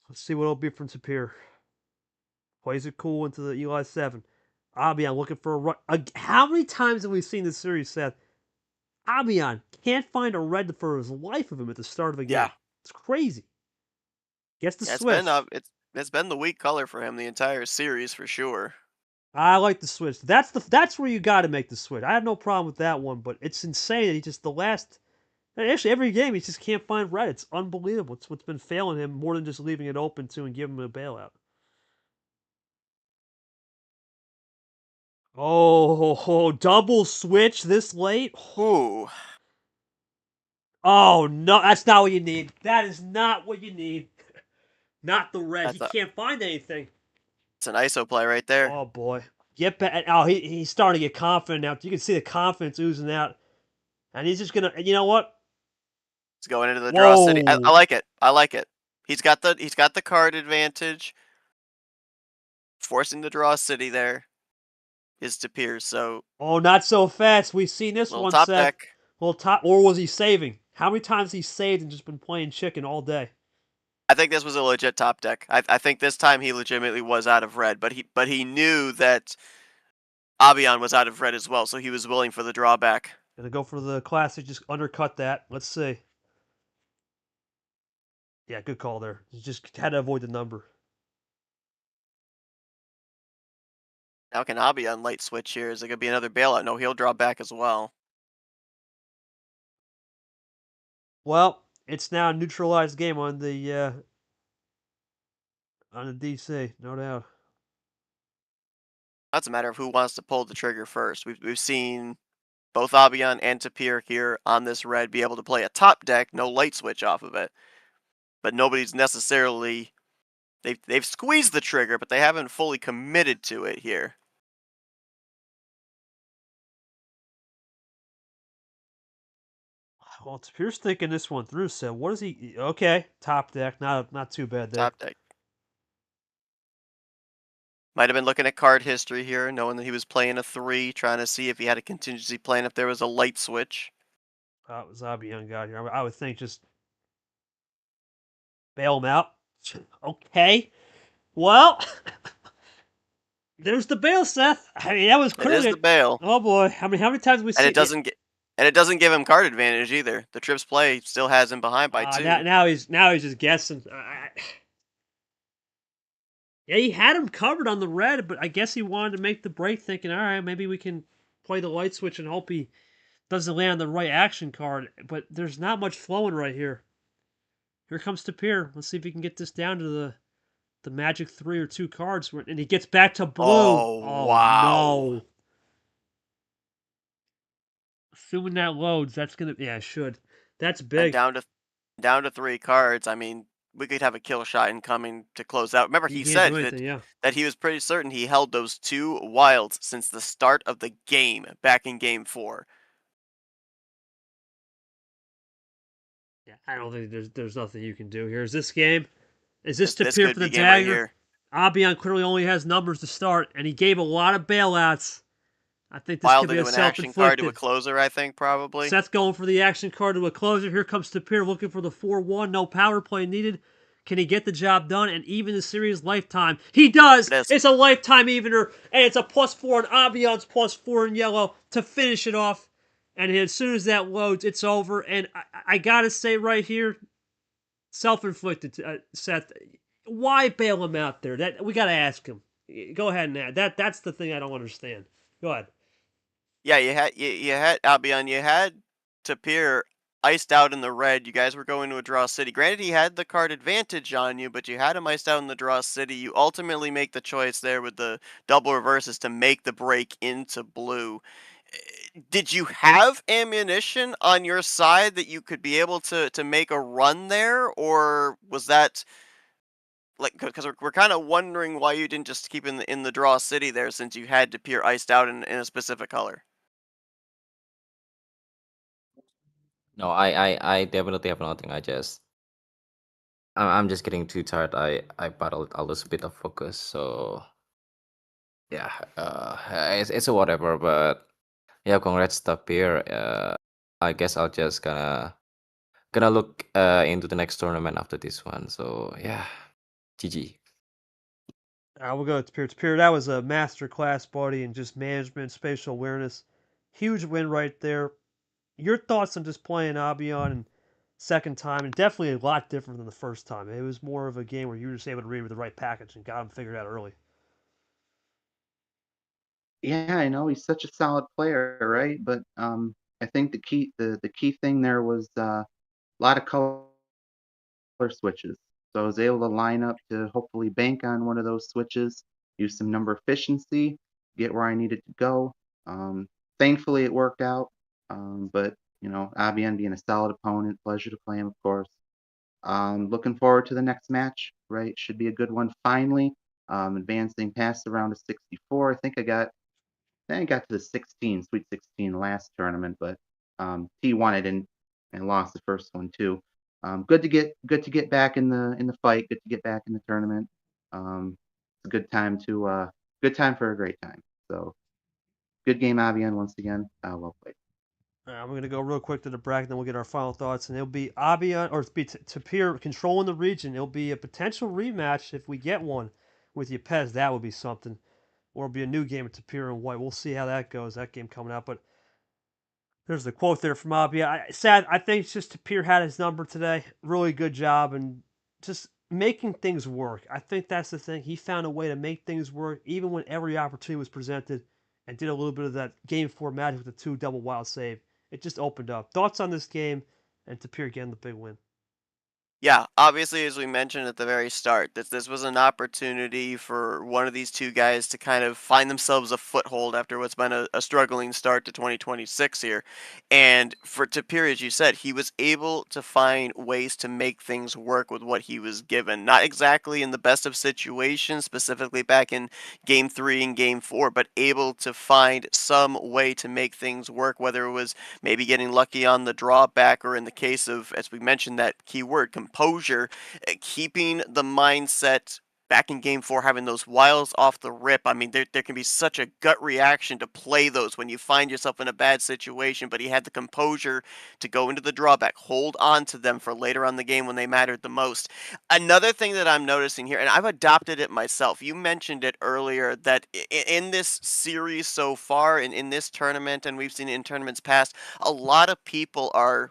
Let's see what it'll be from Tapir. Plays it cool into the Eli 7. Abyan looking for a run. How many times have we seen this series, Seth? Abyan can't find a red for his life of him at the start of a game.
Yeah.
It's crazy. Gets the
Yeah,
switch.
it's been the weak color for him the entire series for sure.
I like the switch. That's where you got to make the switch. I have no problem with that one, but it's insane that he just actually every game he just can't find red. It's unbelievable. It's what's been failing him more than just leaving it open to and giving him a bailout. Oh, double switch this late?
Ooh.
Oh no, that's not what you need. That is not what you need. Not the red. He
That's
can't find anything.
an ISO play right there.
Oh boy. Get back. Oh, he's starting to get confident now. You can see the confidence oozing out. And he's just gonna, you know what?
He's going into the draw city. I
Whoa.
like it. I like it. He's got the card advantage. Forcing the draw city there is Tapir, so
Oh, not so fast. We've seen this
little
one,
top
Seth.
deck.
Well, top, or was he saving? How many times he saved and just been playing chicken all day?
I think this was a legit top deck. I think this time he legitimately was out of red, but he knew that Abyan was out of red as well, so he was willing for the drawback.
Gonna go for the classic, just undercut that. Let's see. Yeah, good call there. You just had to avoid the number.
Now can Abyan light switch here? Is it gonna be another bailout? No, he'll draw back as well.
Well, it's now a neutralized game on the DC, no doubt.
That's a matter of who wants to pull the trigger first. We've seen both Abyan and Tapir here on this red be able to play a top deck, no light switch off of it. But nobody's necessarily they've squeezed the trigger, but they haven't fully committed to it here.
Well, Tapir's thinking this one through. So what is he? Okay, top deck, not too bad there.
Top deck. Might have been looking at card history here, knowing that he was playing a 3, trying to see if he had a contingency plan if there was a light switch.
Oh, it was Abyan got here. I would think just bail him out. Okay. Well, there's the bail, Seth. I mean, that was
It is
clearly.
the bail.
Oh boy, how many times we
And
see?
it doesn't give him card advantage either. The trips play still has him behind by 2.
Now he's just guessing. Yeah, he had him covered on the red, but I guess he wanted to make the break, thinking, all right, maybe we can play the light switch and hope he doesn't land on the right action card. But there's not much flowing right here. Here comes Tapir. Let's see if he can get this down to the magic 3 or 2 cards, and he gets back to blue.
Oh,
Oh
wow.
no! Assuming that loads, that's gonna it should. That's
And
big.
down to 3 cards. I mean, we could have a kill shot incoming to close out. Remember,
He
he
can't
said
do anything. Yeah.
that he was pretty certain he held those 2 wilds since the start of the game, back in game 4.
Yeah, I don't think there's nothing you can do here. Is this game? Is this
This
Tapir
could
for
be
the
game right
dagger?
here.
Abyan clearly only has numbers to start, and he gave a lot of bailouts. I think this could
Wild
be a
into an action card to a
self-inflicted.
closer, I think, probably.
Seth going for the action card to a closer. Here comes Tapir looking for the 4-1. No power play needed. Can he get the job done and even the series lifetime? He does!
It is.
It's a lifetime evener, and it's a +4 on Abyan's +4 in yellow to finish it off. And as soon as that loads, it's over. And I gotta say right here, self-inflicted, Seth. Why bail him out there? That we gotta ask him. Go ahead and add. That's the thing I don't understand. Go ahead.
Yeah, you had Albion, you had Tapir iced out in the red. You guys were going to a draw city. Granted, he had the card advantage on you, but you had him iced out in the draw city. You ultimately make the choice there with the double reverses to make the break into blue. Did you have ammunition on your side that you could be able to make a run there, or was that like because we're kind of wondering why you didn't just keep in the draw city there since you had Tapir iced out in a specific color?
No, I definitely have nothing. I'm just getting too tired. I battled a little bit of focus, so yeah, it's a whatever. But yeah, congrats Tapir. I guess I'll just gonna look into the next tournament after this one. So yeah, GG.
We'll go to Tapir. Tapir, that was a master class, buddy, in just management, spatial awareness. Huge win right there. Your thoughts on just playing Abyan and second time, and definitely a lot different than the first time. It was more of a game where you were just able to read with the right package and got him figured out early.
Yeah, I know he's such a solid player, right? But I think the key thing there was a lot of color switches. So I was able to line up to hopefully bank on one of those switches, use some number efficiency, get where I needed to go. Thankfully, it worked out. But Abyan being a solid opponent, pleasure to play him, of course. Looking forward to the next match. Right, should be a good one. Finally, advancing past the round of 64. I got to the 16, Sweet 16 last tournament, but T1 I didn't and lost the first one too. Good to get back in the fight. Good to get back in the tournament. It's a good time for a great time. So good game, Avian, once again. Well played.
All right, I'm going to go real quick to the bracket, then we'll get our final thoughts. And it'll be Abyan, or it'll be Tapir controlling the region. It'll be a potential rematch if we get one with Yepes. That would be something. Or it'll be a new game with Tapir and White. We'll see how that goes, that game coming out. But there's the quote there from Abyan. I think it's just Tapir had his number today. Really good job. And just making things work. I think that's the thing. He found a way to make things work even when every opportunity was presented, and did a little bit of that game 4 magic with the 2 double wild save. It just opened up. Thoughts on this game and Tapir getting the big win?
Yeah, obviously, as we mentioned at the very start, this was an opportunity for one of these two guys to kind of find themselves a foothold after what's been a struggling start to 2026 here. And for Tapir, as you said, he was able to find ways to make things work with what he was given. Not exactly in the best of situations, specifically back in game 3 and game 4, but able to find some way to make things work, whether it was maybe getting lucky on the drawback, or in the case of, as we mentioned, that keyword composure, keeping the mindset back in game 4, having those wilds off the rip. I mean, there can be such a gut reaction to play those when you find yourself in a bad situation, but he had the composure to go into the drawback, hold on to them for later on the game when they mattered the most. Another thing that I'm noticing here, and I've adopted it myself, you mentioned it earlier, that in this series so far, in this tournament, and we've seen it in tournaments past, a lot of people are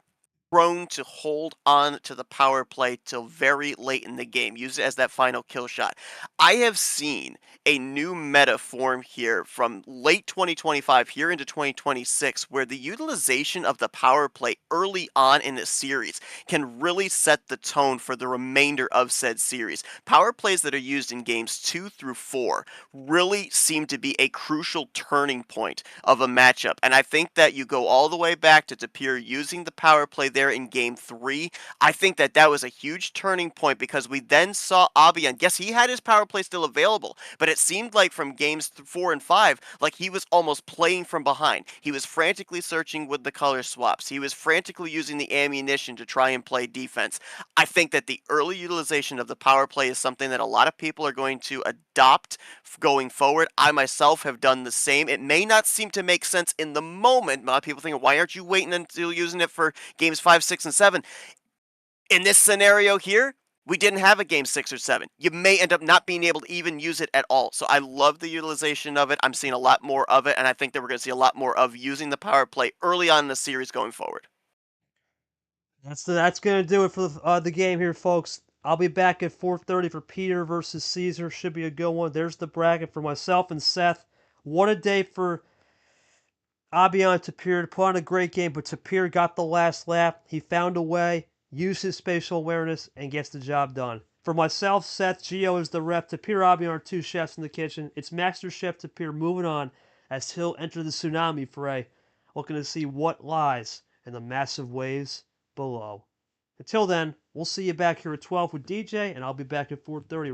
prone to hold on to the power play till very late in the game, use it as that final kill shot. I have seen a new meta form here from late 2025 here into 2026, where the utilization of the power play early on in a series can really set the tone for the remainder of said series. Power plays that are used in games 2 through 4 really seem to be a crucial turning point of a matchup. And I think that you go all the way back to Tapir using the power play there in game 3. I think that that was a huge turning point, because we then saw Abyan. Yes, he had his power play still available, but it seemed like from games 4 and 5, like he was almost playing from behind. He was frantically searching with the color swaps. He was frantically using the ammunition to try and play defense. I think that the early utilization of the power play is something that a lot of people are going to adopt going forward. I myself have done the same. It may not seem to make sense in the moment. A lot of people think, why aren't you waiting until using it for games 5, 6, and 7? In this scenario here, we didn't have a game 6 or 7. You may end up not being able to even use it at all. So I love the utilization of it. I'm seeing a lot more of it, and I think that we're going to see a lot more of using the power play early on in the series going forward.
That's gonna do it for the game here, folks. I'll be back at 4:30 for Peter versus Caesar. Should be a good one. There's the bracket for myself and Seth. What a day for Abyan Tapir to put on a great game, but Tapir got the last laugh. He found a way, used his spatial awareness, and gets the job done. For myself, Seth, Gio is the rep. Tapir, Abyan are two chefs in the kitchen. It's Master Chef Tapir moving on as he'll enter the tsunami fray, looking to see what lies in the massive waves below. Until then, we'll see you back here at 12 with DJ, and I'll be back at 4:30.